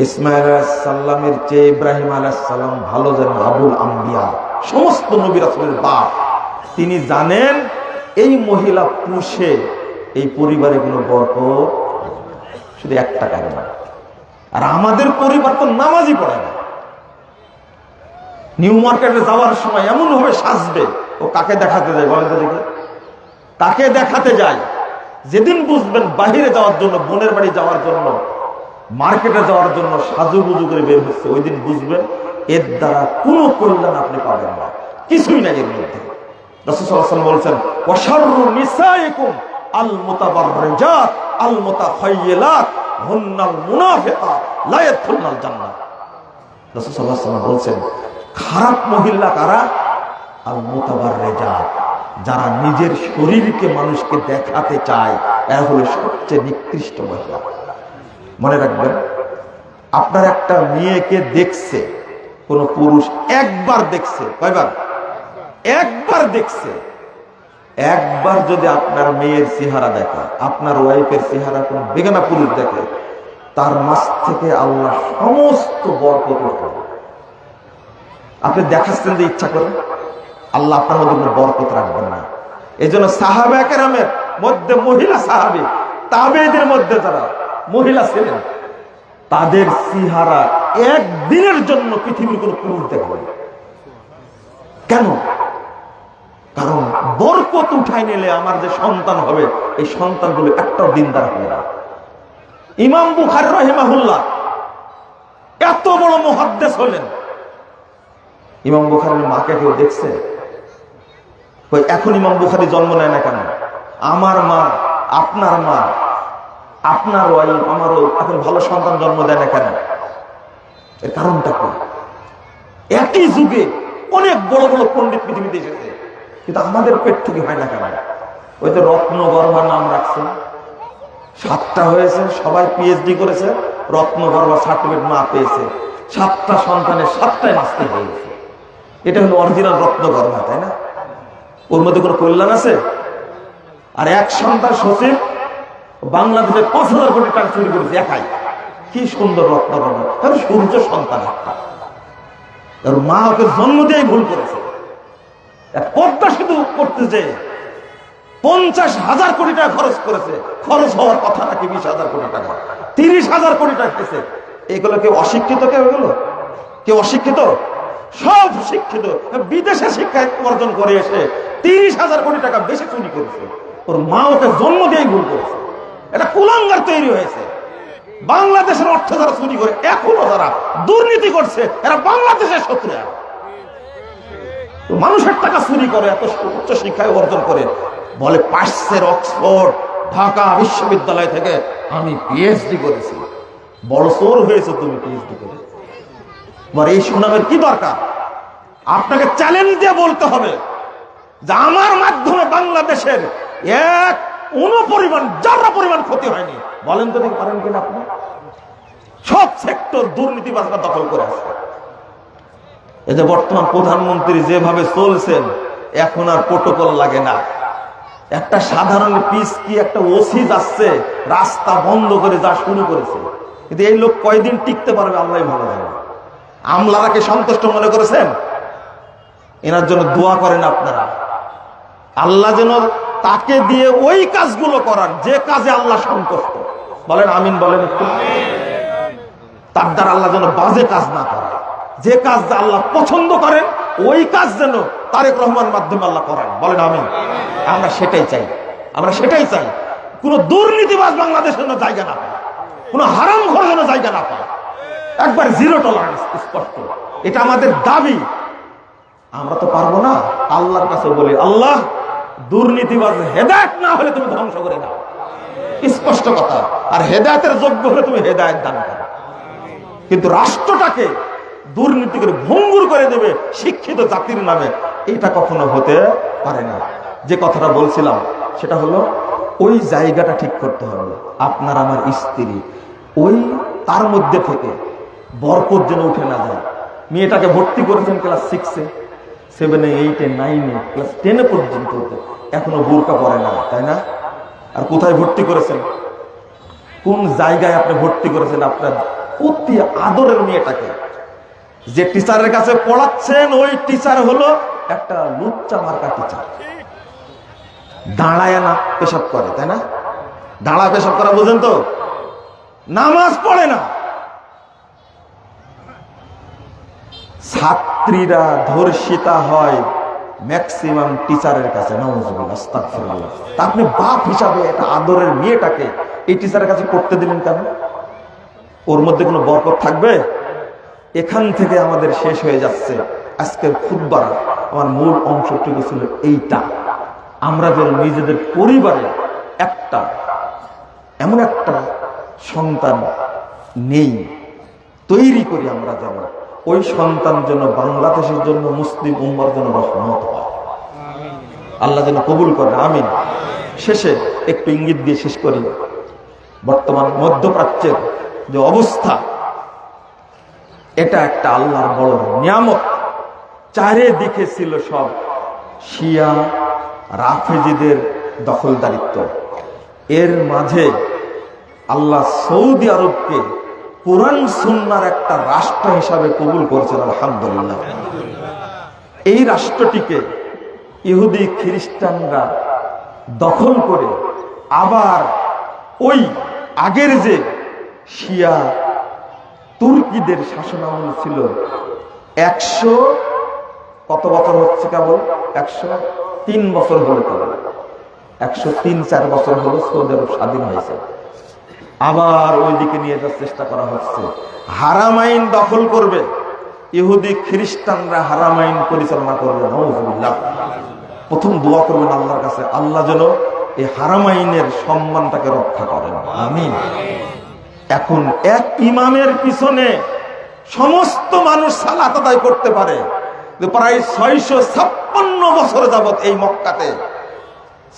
ইসমাইল আলাইহিস সালামের চেয়ে ইব্রাহিম আলাইহিস সালাম ভালো জানেন আবুল আম্বিয়া, সমস্ত নবী রাসূলের বাপ। তিনি জানেন এই মহিলা পুষে এই পরিবারে কোনো বরকত শুধু একটা কারণ। আর আমাদের পরিবার তো নামাজই পড়ে না। নিউ মার্কেটে যাওয়ার সময় এমন ভাবে সাজবে, ও কাকে দেখাতে যায় বলেন তো দেখি? তাকে দেখাতে যায়। যেদিন বুঝবেন বাহিরে যাওয়ার জন্য, বোনের বাড়ি যাওয়ার জন্য, মার্কেটে যাওয়ার জন্য সাজুগুজু করে বের হচ্ছে, ওই দিন বুঝবেন এর দ্বারা কোনো কল্যাণ আপনি পাবেন না, কিছুই নাই এর মধ্যে। রাসূল সাল্লাল্লাহু আলাইহি ওয়াসাল্লাম বলছেন, ওয়াশাররু নিসাইকুম আল মুতাবাররিজাত আল মুতাখায়্যিলাত হুন্নাল মুনাফিকাত লা ইয়াদখুলুনাল জান্নাহ। রাসূল সাল্লাল্লাহু আলাইহি ওয়াসাল্লাম বলছেন, খারাপ মহিলা কারা? আল মুতাবাররিজাত, যারা নিজের শরীরকে মানুষকে দেখাতে চায়, এরা হলো সবচেয়ে নিকৃষ্ট মহিলা। মনে রাখবেন, আপনার একটা মেয়েকে দেখছে কোন পুরুষ, একবার দেখছে, কয়বার? একবার দেখছে। একবার যদি আপনার মেয়ের চেহারা দেখে, আপনার ওয়াইফের চেহারা কোন বেগানা পুরুষ দেখে, তার মাঝ থেকে আল্লাহ সমস্ত বরকত করবে। আপনি দেখাচ্ছেন যে ইচ্ছা করে, আল্লাহ আপনার মধ্যে কোনো বরকত রাখবেন না। এই জন্য সাহাবা কেরামের মধ্যে মহিলা সাহাবী, তাবেঈদের মধ্যে যারা মহিলা ছিলেন, তাদের চেহারা একদিনের জন্য পৃথিবীর কোন পুরুষ দেখবে। কেন? কারণ বরকত উঠাই নিলে আমার যে সন্তান হবে, এই সন্তানগুলো একটাও দিনদার হবে না। ইমাম বুখারী রাহিমাহুল্লাহ এত বড় মুহাদ্দিস হলেন, ইমাম বুখারীর মাকে কেউ দেখছে? এখন ইমাম বুখারী জন্ম নেয় না কেন? আমার মা, আপনার মা, আপনার ওয়াইফ, আমারও এখন ভালো সন্তান জন্ম দেয় না কেন? এর কারণটা কি? একই যুগে অনেক বড় বড় পণ্ডিত পৃথিবীতে এসেছে, কিন্তু আমাদের পেট থেকে হয় না কেন? ওই তো রত্নগর্ভা নাম রাখছে, 7টা হয়েছে, সবাই পিএইচডি করেছে, রত্নগর্ভা সার্টিফিকেট মা পেয়েছে, 7টা সন্তানের 7টাই নাস্তিক হয়ে গেছে। এটা হলো অরিজিনাল রত্নগর্ভা, তাই না? ওর মধ্যে কোনো কল্যাণ আছে? আর এক সন্তান সচিব বাংলাদেশে 5,000 কোটি টাকা চুরি করেছে একাই, কি সুন্দর রত্নগণ, সূর্য সন্তান একটা, ওর মা ওকে জন্ম দিয়ে ভুল করেছে। পদ্মা সেতু করতে যে 50,000 কোটি টাকা খরচ করেছে, খরচ হওয়ার কথা নাকি 20,000 কোটি টাকা, 30,000 কোটি টাকা গেছে। এগুলো কেউ অশিক্ষিত? কেউ অশিক্ষিত? সব শিক্ষিত। বিদেশে শিক্ষা অর্জন করে এসে 30,000 কোটি টাকা বেশি চুরি করেছে। ওর মা ওকে জন্ম দিয়েই ভুল করেছে। এটা কুলাঙ্গার তৈরি হয়েছে। বাংলাদেশের অর্থ যারা চুরি করে, এখনো যারা দুর্নীতি করছে, এরা বাংলাদেশের শত্রু। মানুষের টাকা চুরি করে, এত উচ্চ শিক্ষায় অর্জন করে, বলে পাশের অক্সফোর্ড ঢাকা বিশ্ববিদ্যালয় থেকে আমি পিএইচডি করেছি। বড় চোর হয়েছে তুমি পিএইচডি করে। এই সুনামের কি দরকার? আপনাকে চ্যালেঞ্জ দিয়ে বলতে হবে যে আমার মাধ্যমে বাংলাদেশের এক অনুপরিমাণ যারা পরিমাণ ক্ষতি হয়নি। বলেন তো দেখতে পারেন কিনা আপনি? সব সেক্টর দুর্নীতিবাজরা দখল করে আছে। এই যে বর্তমান প্রধানমন্ত্রী যেভাবে চলছেন, এখন আর প্রোটোকল লাগে না। একটা সাধারণ পিস কি একটা ওসি যাচ্ছে, রাস্তা বন্ধ করে যা শুরু করেছে, কিন্তু এই লোক কয়দিন টিকতে পারবে আল্লাহ ভালো জানে। আমলারাকে সন্তুষ্ট মনে করেছেন? এনার জন্য দোয়া করেন আপনারা, আল্লাহ যেন তাকে দিয়ে ওই কাজগুলো করার যে কাজে আল্লাহ সন্তুষ্ট। বলেন আমিন, বলেন একটু। তার দ্বারা আল্লাহ যেন বাজে কাজ না করে, যে কাজ আল্লাহ পছন্দ করেন ওই কাজ যেন তারেক রহমান মাধ্যমে আল্লাহ করেন। বলেন আমিন। আমরা সেটাই চাই। কোন দুর্নীতিবাজ বাংলাদেশের জন্য জায়গা না পায়, কোন হারামখোর যেন জায়গা না পায়। একবার জিরো টলারেন্স, স্পষ্ট। এটা আমাদের দাবি। আমরা তো পারবো না। আল্লাহর কাছে বলি, আল্লাহ দুর্নীতিবাজ হেদায়েত না হলে তুমি ধ্বংস করে দাও, স্পষ্ট কথা। আর হেদায়েতের যোগ্য হলে তুমি হেদায়েত দান করো। কিন্তু রাষ্ট্রটাকে দুর্নীতি করে ভঙ্গুর করে দেবে শিক্ষিত জাতির নামে, এটা কখনো হতে পারে না। যে কথাটা বলছিলাম সেটা হলো, ওই জায়গাটা ঠিক করতে হবে। আপনার আমার স্ত্রী, ওই তার মধ্যে থেকে বরকত যেন উঠে না যায়। মেয়েটাকে ভর্তি করেছেন ক্লাস 6-এ, 7-এ, 8-এ, 9-এ, ক্লাস 10-এ পর্যন্ত, এখনো বোরকা পরে না, তাই না? আর কোথায় ভর্তি করেছেন? কোন জায়গায় আপনি ভর্তি করেছেন আপনার অতি আদরের মেয়েটাকে? যে টিচারের কাছে পড়াচ্ছেন ওই টিচার হলো একটা লুচ্চা মার্কা টিচার। দাঁড়ায় না পেশাব করে, তাই না? দাঁড়া পেশাব করা বুঝেন তো? নামাজ পড়ে না। ছাত্রীরা ধর্ষিতা হয় ম্যাক্সিমাম টিচারের কাছে। নাউযুবিল্লাহ, আস্তাগফিরুল্লাহ। তা আপনি বাপ হিসাবে একটা আদরের মেয়েটাকে এই টিচারের কাছে পড়তে দিলেন কেন? ওর মধ্যে কোনো বরকত থাকবে? এখান থেকে আমাদের শেষ হয়ে যাচ্ছে আজকের খুতবার। আমার মূল অংশটুকু ছিল এইটা, আমরা যেন নিজেদের পরিবারে এমন একটা সন্তান নেই, তৈরি করি আমরা, যেন ওই সন্তান যেন বাংলাদেশের জন্য, মুসলিম উম্মার জন্য রহমত হয়। আল্লাহ যেন কবুল করেন, আমিন। শেষে একটু ইঙ্গিত দিয়ে শেষ করি। বর্তমান মধ্যপ্রাচ্যের যে অবস্থা, এটা একটা আল্লাহর বড় নিয়ামত। চারিদিকে ছিল সব শিয়া রাফেজিদের দখলদারিত্ব। এর মাঝে আল্লাহ সৌদি আরবকে কোরআন সুন্নাহর একটা রাষ্ট্র হিসাবে কবুল করেছেন, আলহামদুলিল্লাহ। এই রাষ্ট্রটিকে ইহুদি খ্রিস্টানরা দখল করে আবার ওই আগের যে শিয়া তুর্কিদের শাসনামল ছিল, 100 কত বছর হচ্ছে, কেবল 103 বছর হলো, কেবল 103-4 বছর হলো সৌদি আরব স্বাধীন হয়েছে। আবার ওইদিকে নিয়ে যাওয়ার চেষ্টা করা হচ্ছে। হারামাইন দখল করবে ইহুদি খ্রিস্টানরা, হারামাইন পরিচালনা করবে। নাউযুবিল্লাহ। প্রথম দোয়া করবেন আল্লাহর কাছে, আল্লাহ যেন এই হারামাইনের সম্মানটাকে রক্ষা করেন, আমিন। এখন এক ইমামের পিছনে সমস্ত মানুষ সালাত আদায় করতে পারে। প্রায় 656 বছর যাবত এই মক্কাতে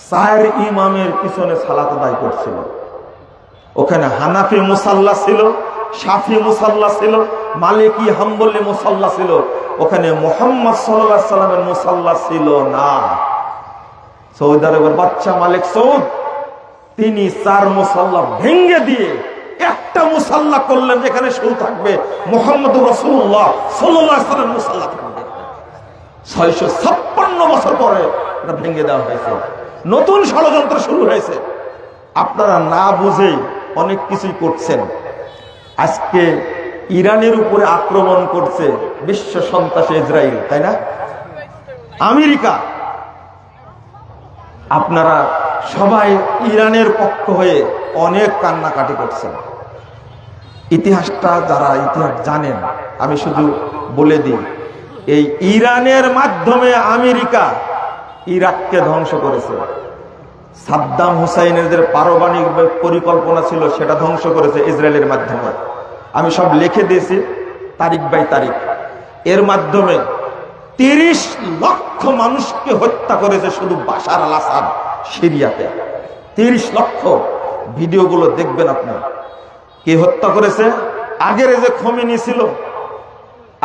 4 ইমামের পিছনে সালাত আদায় করছিল। ওখানে হানাফি মুসাল্লা ছিল, শাফি মুসাল্লা ছিল, মালিকি হাম্বলি মুসাল্লা ছিল। ওখানে মুহাম্মদ সাল্লাল্লাহু আলাইহি সাল্লামের মুসাল্লা ছিল না। সৌদি আরবের বাদশা মালিক সৌদ, তিনি 4 মুসাল্লা ভেঙে দিয়ে একটা একটা মুসাল্লা করলেন যেখানে শুরু থাকবে মুহাম্মদুর রাসূলুল্লাহ সাল্লাল্লাহু আলাইহি ওয়াসাল্লাম মুসাল্লা থাকবে। 656 বছর পরে এটা ভেঙে দেওয়া হয়েছে, নতুন ষড়যন্ত্র শুরু হয়েছে। আপনারা না বুঝেই অনেক কিছুই করছেন। আজকে ইরানের উপরে আক্রমণ করছে বিশ্ব সন্ত্রাসী ইসরায়েল, তাই না? আমেরিকা। আপনারা সবাই ইরানের পক্ষ হয়ে অনেক কান্নাকাটি করছেন। ইতিহাসটা যারা ইতিহাস জানেন, আমি শুধু বলে দিই, এই ইরানের মাধ্যমে আমেরিকা ইরাককে ধ্বংস করেছে। সাদ্দাম হুসাইনের যে পারমাণবিক পরিকল্পনা ছিল সেটা ধ্বংস করেছে ইসরায়েলের মাধ্যমে। আমি সব লিখে দিয়েছি তারিখ বাই তারিখ। এর মাধ্যমে 30 লক্ষ মানুষকে হত্যা করেছে শুধু বাশার আল আসাদ সিরিয়াতে। 30 লক্ষ। ভিডিওগুলো দেখবেন আপনার। কে হত্যা করেছে? আগের যে খোমেনি ছিল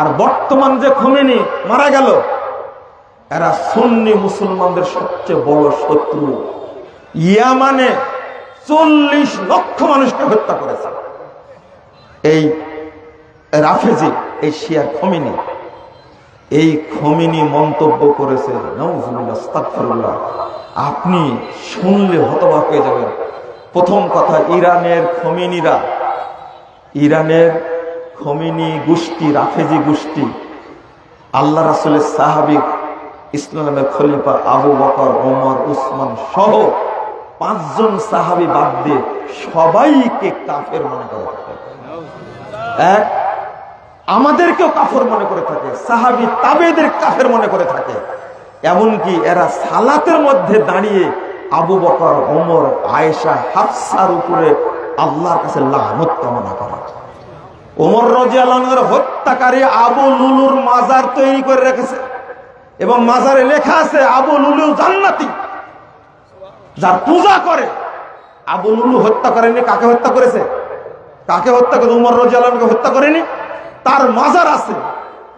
আর বর্তমান যে খোমেনি মারা গেল, এরা সুন্নি মুসলমানদের সবচেয়ে বড় শত্রু। ইয়ামানে 40 লক্ষ মানুষকে হত্যা করেছে এই রাফেজি, এই শিয়া খোমেনি। এই খোমেনি মন্তব্য করেছে, নাউজুবিল্লাহ, আস্তাগফিরুল্লাহ, আপনি শুনলে হতবাক হয়ে যাবেন। প্রথম কথা, ইরানের খোমেনি গোষ্ঠী, রাফেজি গোষ্ঠী, আল্লাহ রাসূলের সাহাবী, ইসলামের খলিফা আবু বকর, ওমর, উসমান সহ 5 জন সাহাবী বাদ দিয়ে সবাইকে কাফের মনে করে থাকে। এক, আমাদেরকেও কাফের মনে করে থাকে, সাহাবী তাবেদের কাফের মনে করে থাকে। এমনকি এরা সালাতের মধ্যে দাঁড়িয়ে আবু বকর, ওমর, আয়েশা, হাফসার উপরে আল্লাহর কাছে লানত কামনা করে। ওমর রাদিয়াল্লাহু আনহুর হত্যাকারী আবু লুলুর মাজার তৈরি করে রেখেছে এবং মাজারে লেখা আছে আবু লুলু জান্নাতি। যার পূজা করে, আবু লুলু হত্যা করেনি, কাকে হত্যা করেছে? কাকে হত্যা করেছে? ওমর রাদিয়াল্লাহু আনহুকে হত্যা করেনি। তার মাজার আছে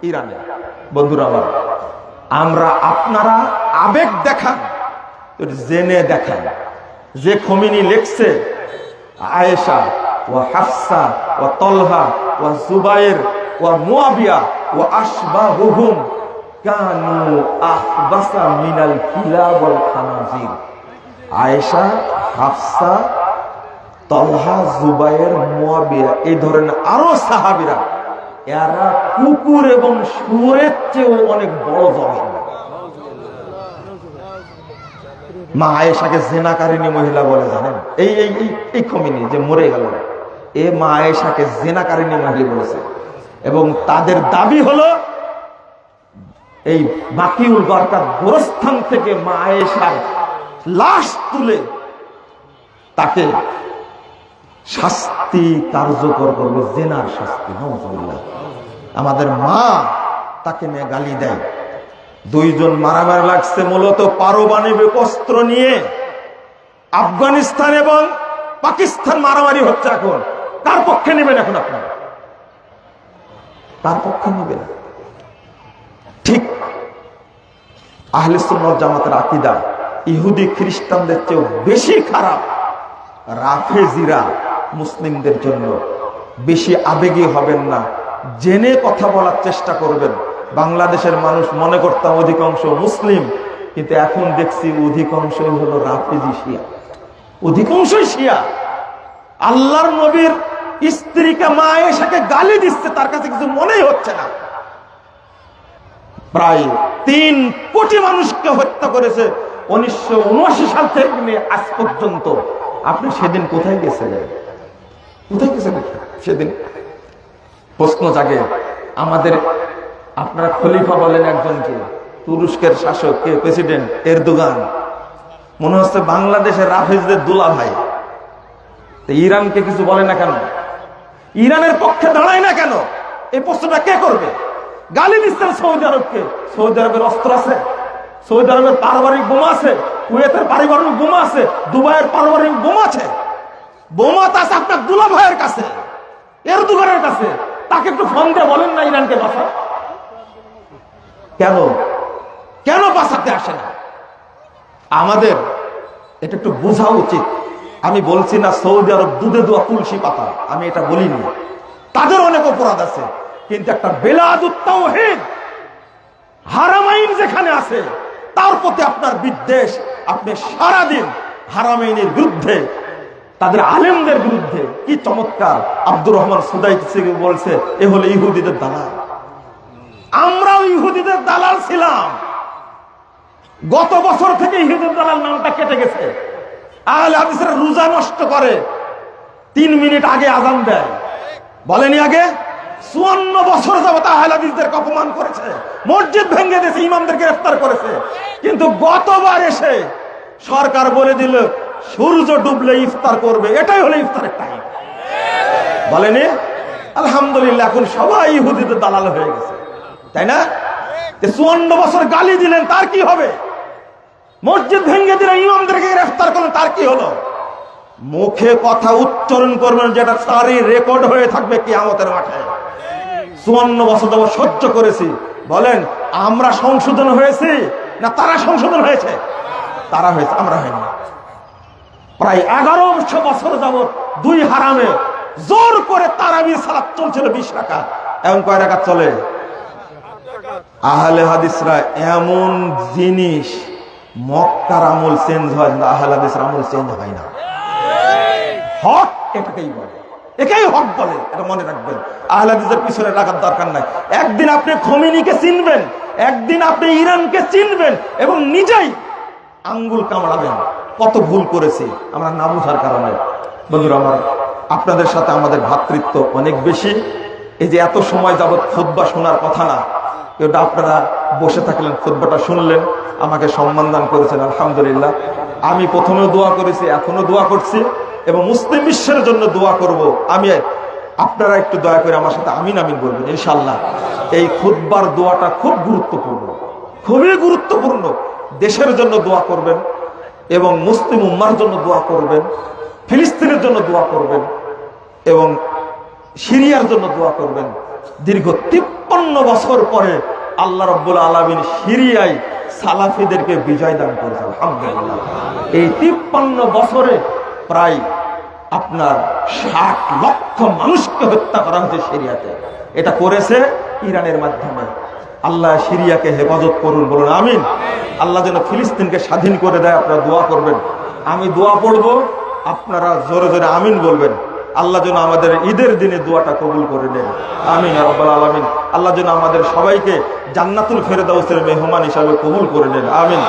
ইরানে। বন্ধুরা আমার, আমরা আপনারা আবেগ দেখান, জেনে দেখান। যে খোমেনি লিখছে আয়েশা ওয়া হাফসা ওয়া তলহা ওয়া জুবায়ের ওয়া মুয়াবিয়া ওয়া আশবাহুহুম কানু আখবাসা মিনাল কিলাব ওয়াল খানাজির। আয়েশা, হাফসা, তলহা, জুবায়ের, মুয়াবিয়া, এই ধরনের আরো সাহাবীরা, এরা কুকুর এবং শুয়োরের চেয়েও অনেক বড় জঘন্য। মা আয়েশাকে জেনাকারিনী মহিলা বলে, জানেন? এই খোমেনি যে মরে গেল, এ মা আয়েশাকে জেনাকারিনী মহিলা বলেছে। এবং তাদের দাবি হলো এই বাকিউল বারকাত গোরস্থান থেকে মা আয়েশার লাশ তুলে তাকে শাস্তি কার্যকর করবে, জেনার শাস্তি। নাউজুবিল্লাহ। আমাদের মা তাকে নিয়ে গালি দেয়। 2 জন মারামারি লাগছে মূলত পারমাণবিক অস্ত্র নিয়ে। আফগানিস্তান এবং পাকিস্তান মারামারি হচ্ছে এখন। কার পক্ষে নেবেন এখন আপনারা? কার পক্ষে নেবেন? ঠিক আহলে সুন্নাত ওয়াল জামাতের আকীদা ইহুদি খ্রিস্টানদের চেয়ে বেশি খারাপ। রাফেজিরা মুসলিমদের জন্য বেশি আবেগী হবেন না, জেনে কথা বলার চেষ্টা করবেন। বাংলাদেশের মানুষ মনে করতাম অধিকাংশ মুসলিম, কিন্তু এখন দেখছি অধিকাংশই হলো রাফেজি শিয়া, অধিকাংশই শিয়া। আল্লাহর নবীর স্ত্রীকে মা আয়েশাকে গালি দিচ্ছে, তার কাছে কিছু মনেই হচ্ছে না। প্রায় 3 কোটি মানুষকে হত্যা করেছে 1979 সাল থেকে নিয়ে আজ পর্যন্ত। আপনি সেদিন কোথায় গেছিলেন? কোথায় গেছিলেন সেদিন? প্রশ্ন জাগে আমাদের। আপনারা খলিফা বলেন একজনকে, তুরস্কের শাসক কে? President Erdogan. মনে হচ্ছে বাংলাদেশের রাফেজদের দুলা ভাই। ইরানকে কিছু বলে না কেন? ইরানের পক্ষে দাঁড়ায় না কেন? এই প্রশ্নটা কে করবে? গালি দিচ্ছেন সৌদি আরবকে। সৌদি আরবের অস্ত্র আছে, সৌদি আরবের পারমাণবিক বোমা আছে, কুয়েতের পারমাণবিক বোমা আছে, দুবাইয়ের পারমাণবিক বোমা আছে। বোমা তো আছে আপনার দুলা ভাইয়ের কাছে, এরদোগানের কাছে। তাকে একটু ফোন দিয়ে বলেন না ইরানকে বাঁচা। কেন কেন বাঁচাতে আসে না? আমাদের এটা একটু বোঝা উচিত। আমি বলছি না সৌদি আরব দুধে দোয়া তুলসী পাতা, আমি এটা বলিনি, তাদের অনেক অপরাধ আছে, কিন্তু একটা বেলাদুত তাওহীদ হারামাইন যেখানে আছে তার প্রতি আপনার বিদ্বেষ, আপনি সারাদিন হারামাইনের বিরুদ্ধে, তাদের আলেমদের বিরুদ্ধে। কি চমৎকার আব্দুর রহমান সুদাইসি বলছে, এ হলো ইহুদিদের দালাল। আমরাও ইহুদিদের দালাল ছিলাম, গত বছর থেকে ইহুদিদের দালাল নামটা কেটে গেছে। আহলে হাদিসরা রোজা নষ্ট করে, 3 মিনিট আগে আযান দেয়, বলেনি আগে 54 বছর যাবত আহলে হাদিসদেরকে অপমান করেছে, মসজিদ ভেঙে দিয়েছে, ইমামদের গ্রেফতার করেছে। কিন্তু গতবার এসে সরকার বলে দিল সূর্য ডুবলে ইফতার করবে, এটাই হলো ইফতারের টাইম, বলেনি? আলহামদুলিল্লাহ, এখন সবাই ইহুদিদের দালাল হয়ে গেছে, তাই না? 54 বছর গালি দিলেন, তার কি হবে? মসজিদ ভেঙে দিলেন, ইমামদেরকে গ্রেফতার করলেন, তার কি হলো? মুখে কথা উচ্চারণ করবেন যেটা তারই রেকর্ড হয়ে থাকবে কিয়ামতের মাঠে। 54 বছর যাবত সহ্য করেছি, বলেন আমরা সংশোধন হয়েছি না তারা সংশোধন হয়েছে? তারা হয়েছে, আমরা হয়নি। প্রায় 1100 বছর যাবত 2 হারামে জোর করে তারাবির সালাত চলছিল 20 রাকাত, এখন কয় রাকাত চলে? আহলে হাদিসরা এমন জিনিস, মক্কার আমল চেঞ্জ হয় না, আহলে হাদিসের আমল চেঞ্জ হয় না। হক এটাকেই বলে, এটাই হক বলে, এটা মনে রাখবেন। আহলে হাদিসের পিছনে লাগার দরকার নাই। একদিন আপনি খোমেনিকে চিনবেন, একদিন আপনি ইরানকে চিনবেন এবং নিজেই আঙ্গুল কামড়াবেন কত ভুল করেছি আমরা না বুঝার কারণে। বন্ধুরা আমার, আপনাদের সাথে আমাদের ভ্রাতৃত্ব অনেক বেশি। এই যে এত সময় যাবত খুতবা শোনার কথা না, এটা আপনারা বসে থাকলেন, খুতবাটা শুনলেন, আমাকে সম্মান দান করেছেন, আলহামদুলিল্লাহ। আমি প্রথমেও দোয়া করেছি, এখনো দোয়া করছি এবং মুসলিম বিশ্বের জন্য দোয়া করব। আমি, আপনারা একটু দয়া করে আমার সাথে আমিন আমিন বলবেন ইনশাআল্লাহ। এই খুতবার দোয়াটা খুব গুরুত্বপূর্ণ, খুবই গুরুত্বপূর্ণ। দেশের জন্য দোয়া করবেন এবং মুসলিম উম্মার জন্য দোয়া করবেন, ফিলিস্তিনের জন্য দোয়া করবেন এবং সিরিয়ার জন্য দোয়া করবেন। দীর্ঘ 53 বছর পরে আল্লাহ রাব্বুল আলামিন সিরিয়ায় সালাফিদেরকে বিজয় দান করেছেন, আলহামদুলিল্লাহ। এই 53 বছরে প্রায় আপনার 60 লক্ষ মানুষকে হত্যা করা হয়েছে সিরিয়াতে। এটা করেছে ইরানের মাধ্যমে। আল্লাহ সিরিয়াকে হেফাজত করুন, বলুন আমিন। আল্লাহ যেন ফিলিস্তিনকে স্বাধীন করে দেয়, আপনারা দোয়া করবেন। আমি দোয়া পড়বো, আপনারা জোরে জোরে আমিন বলবেন। আল্লাহ যেন আমাদের ঈদের দিনে দোয়াটা কবুল করে নেন, আমিন ইয়া রাব্বাল আলামিন। আল্লাহ যেন আমাদের সবাইকে জান্নাতুল ফেরদাউসের মেহমান হিসাবে কবুল করে নেন, আমিন।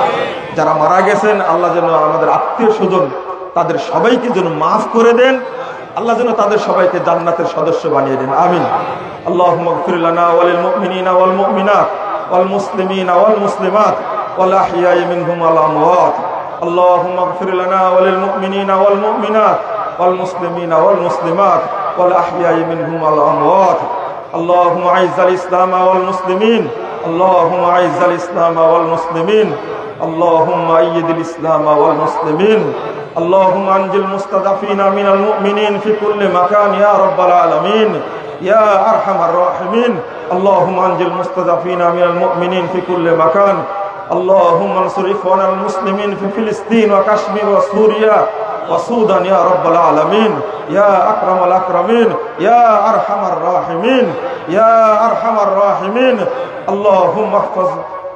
যারা মারা গেছেন, আল্লাহ যেন আমাদের আত্মীয় স্বজন তাদের সবাইকে যেন মাফ করে দেন, আল্লাহ যেন তাদের সবাইকে জান্নাতের সদস্য বানিয়ে দেন, আমিন। আল্লাহুম্মা গফির লানা ওয়া লিল মুমিনিনা ওয়াল মুমিনাত ওয়াল মুসলিমিনা ওয়াল মুসলিমাত ওয়াল আহইয়াই মিনহুম ওয়াল আমওয়াত। আল্লাহুম্মা গফির লানা ওয়া লিল মুমিনিনা ওয়াল মুমিনাত ওয়াল মুসলিমিনা ওয়াল মুসলিমাত ওয়াল আহইয়াই মিনহুম ওয়াল আমওয়াত। আল্লাহুম্মা আইজ্জাল ইসলামা ওয়াল মুসলিমিন, আল্লাহুম্মা আইজ্জাল ইসলামা ওয়াল মুসলিমিন, আল্লাহুম্মা আইয়িদিল ইসলামা ওয়াল মুসলিমিন। اللهم انجل المستضعفين من المؤمنين في كل مكان يا رب العالمين يا ارحم الراحمين. اللهم انجل المستضعفين من المؤمنين في كل مكان. اللهم انصر اخواننا المسلمين في فلسطين وكشمير وسوريا وسودان يا رب العالمين يا اكرم الاكرمين يا ارحم الراحمين يا ارحم الراحمين. اللهم احفظ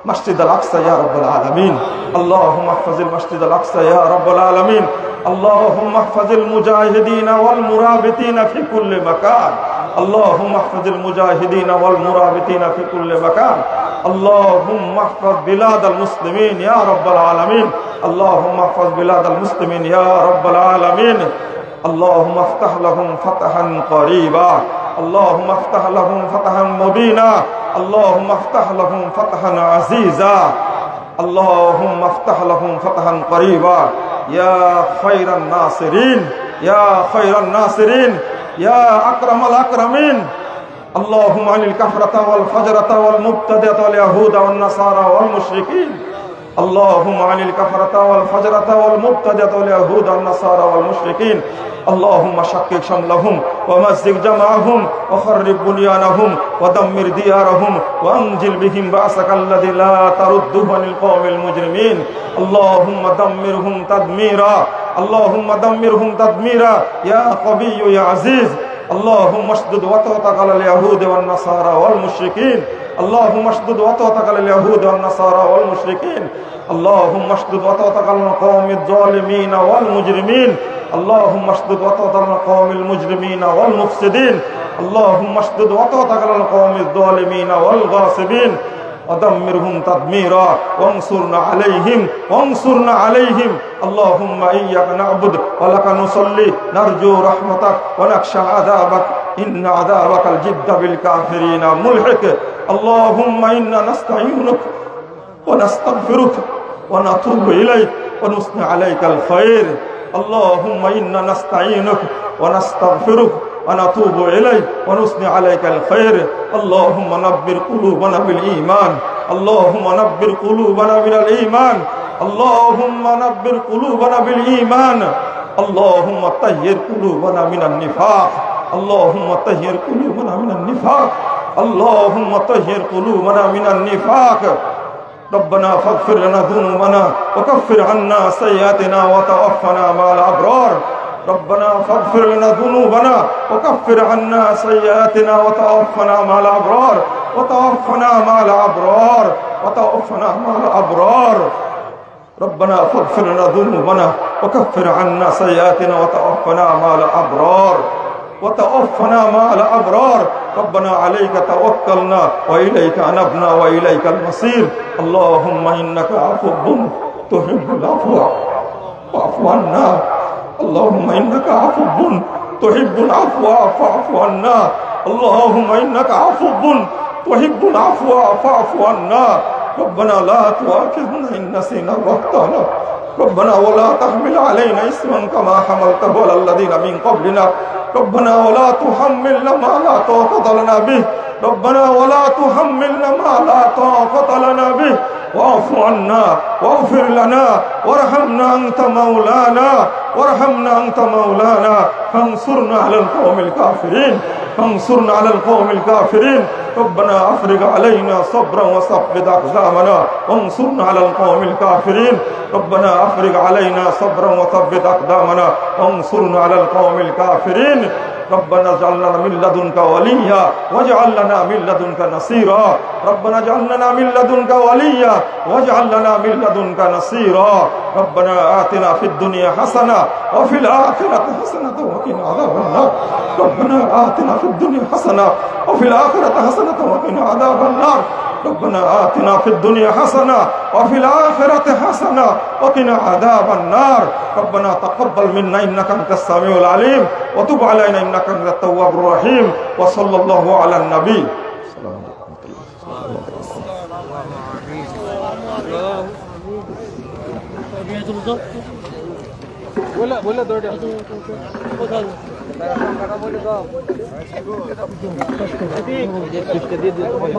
مسجد الأقصى يا رب العالمين. اللهم احفظ المسجد الأقصى يا رب العالمين. اللهم احفظ المجاهدين والمرابطين في كل مكان. اللهم احفظ المجاهدين والمرابطين في كل مكان. اللهم احفظ بلاد المسلمين يا رب العالمين. اللهم احفظ بلاد المسلمين يا رب العالمين. اللهم افتح لهم فتحا قريبا. اللهم افتح لهم فتحا مبينا. اللهم افتح لهم فتحا عزيزا. اللهم افتح لهم فتحا قريبا يا خير الناصرين يا خير الناصرين يا أكرم الأكرمين. اللهم عن الكفرة والفجرة والمبتدعة واليهود والنصارى والمشركين اللهم عن الكفرة والفجرة والمبتدعة واليهود والنصارى والمشركين اللهم شقق شملهم ومزق جمعهم وخرب بنيانهم ودمر ديارهم وانزل بهم بأسك الذي لا ترده عن القوم المجرمين اللهم دمرهم تدميرا اللهم دمرهم تدميرا يا قوي يا عزيز اللهم اشدد وطأتك على اليهود والنصارى والمشركين اللهم اشدد وطأتك على اليهود والنصارى والمشركين اللهم اشدد وطأتك على القوم الظالمين والمجرمين اللهم اشدد وطأتك على القوم المجرمين والمفسدين اللهم اشدد وطأتك على القوم الظالمين والغاصبين ودمرهم تدميرا وانصرنا عليهم اللهم إياك نعبد ولك نصلي نرجو رحمتك ونخشى عذابك إن عذابك الجد بالكافرين ملحق اللهم إنا نستعينك ونستغفرك ونتوب إليك ونثني عليك الخير اللهم إنا نستعينك ونستغفرك ونتوب إليك ونثني عليك الخير اللهم نبر قلوبنا بالإيمان اللهم نبر قلوبنا بالإيمان اللهم نبر قلوبنا بالإيمان اللهم طهر قلوبنا من النفاق اللهم طهر قلوبنا من النفاق اللهم طهر قلوبنا من النفاق ربنا فاغفر لنا ذنوبنا وكفر عنا سيئاتنا وتوفنا مع الأبرار ربنا فاغفر لنا ذنوبنا وكفر عنا سيئاتنا وتوفنا مع الأبرار وتوفنا مع الأبرار وتوفنا مع الأبرار ربنا فاغفر لنا ذنوبنا وكفر عنا سيئاتنا وتوفنا مع الأبرار وتوفنا مع الأبرار ربنا عليك توكلنا وإليك أنبنا وإليك المصير اللهم إنك عفو تحب العفو فاعف عنا اللهم إنك عفو تحب العفو فاعف عنا اللهم إنك عفو تحب العفو فاعف عنا ربنا لا تؤاخذنا إن نسينا واخطأنا ربنا ولا تحمل علينا إصرا كما حملته على الذين من قبلنا ربنا ولا تحملنا ما لا طاقة لنا به ربنا ولا تحملنا ما لا طاقة لنا به واعف عنا واغفر لنا وارحمنا أنت مولانا وارحمنا أنت مولانا فانصرنا على القوم الكافرين فانصرنا على القوم الكافرين ربنا أفرغ علينا صبرا وثبت أقدامنا وانصرنا على القوم الكافرين ربنا أفرغ علينا صبرا وثبت أقدامنا وانصرنا على القوم الكافرين ربنا اجعل لنا من لدنك وليا واجعل لنا من لدنك نصيرا ربنا اجعل لنا من لدنك وليا واجعل لنا من لدنك نصيرا ربنا آتنا في الدنيا حسنة وفي الآخرة حسنة وقنا عذاب النار ربنا آتنا في الدنيا حسنة وفي الآخرة حسنة وقنا عذاب النار ربنا آتنا في الدنيا حسنة وفي الآخرة حسنة وقنا عذاب النار ربنا تقبل منا إنك أنت السميع العليم وتب علينا إنك أنت التواب الرحيم وصلى الله على النبي बोला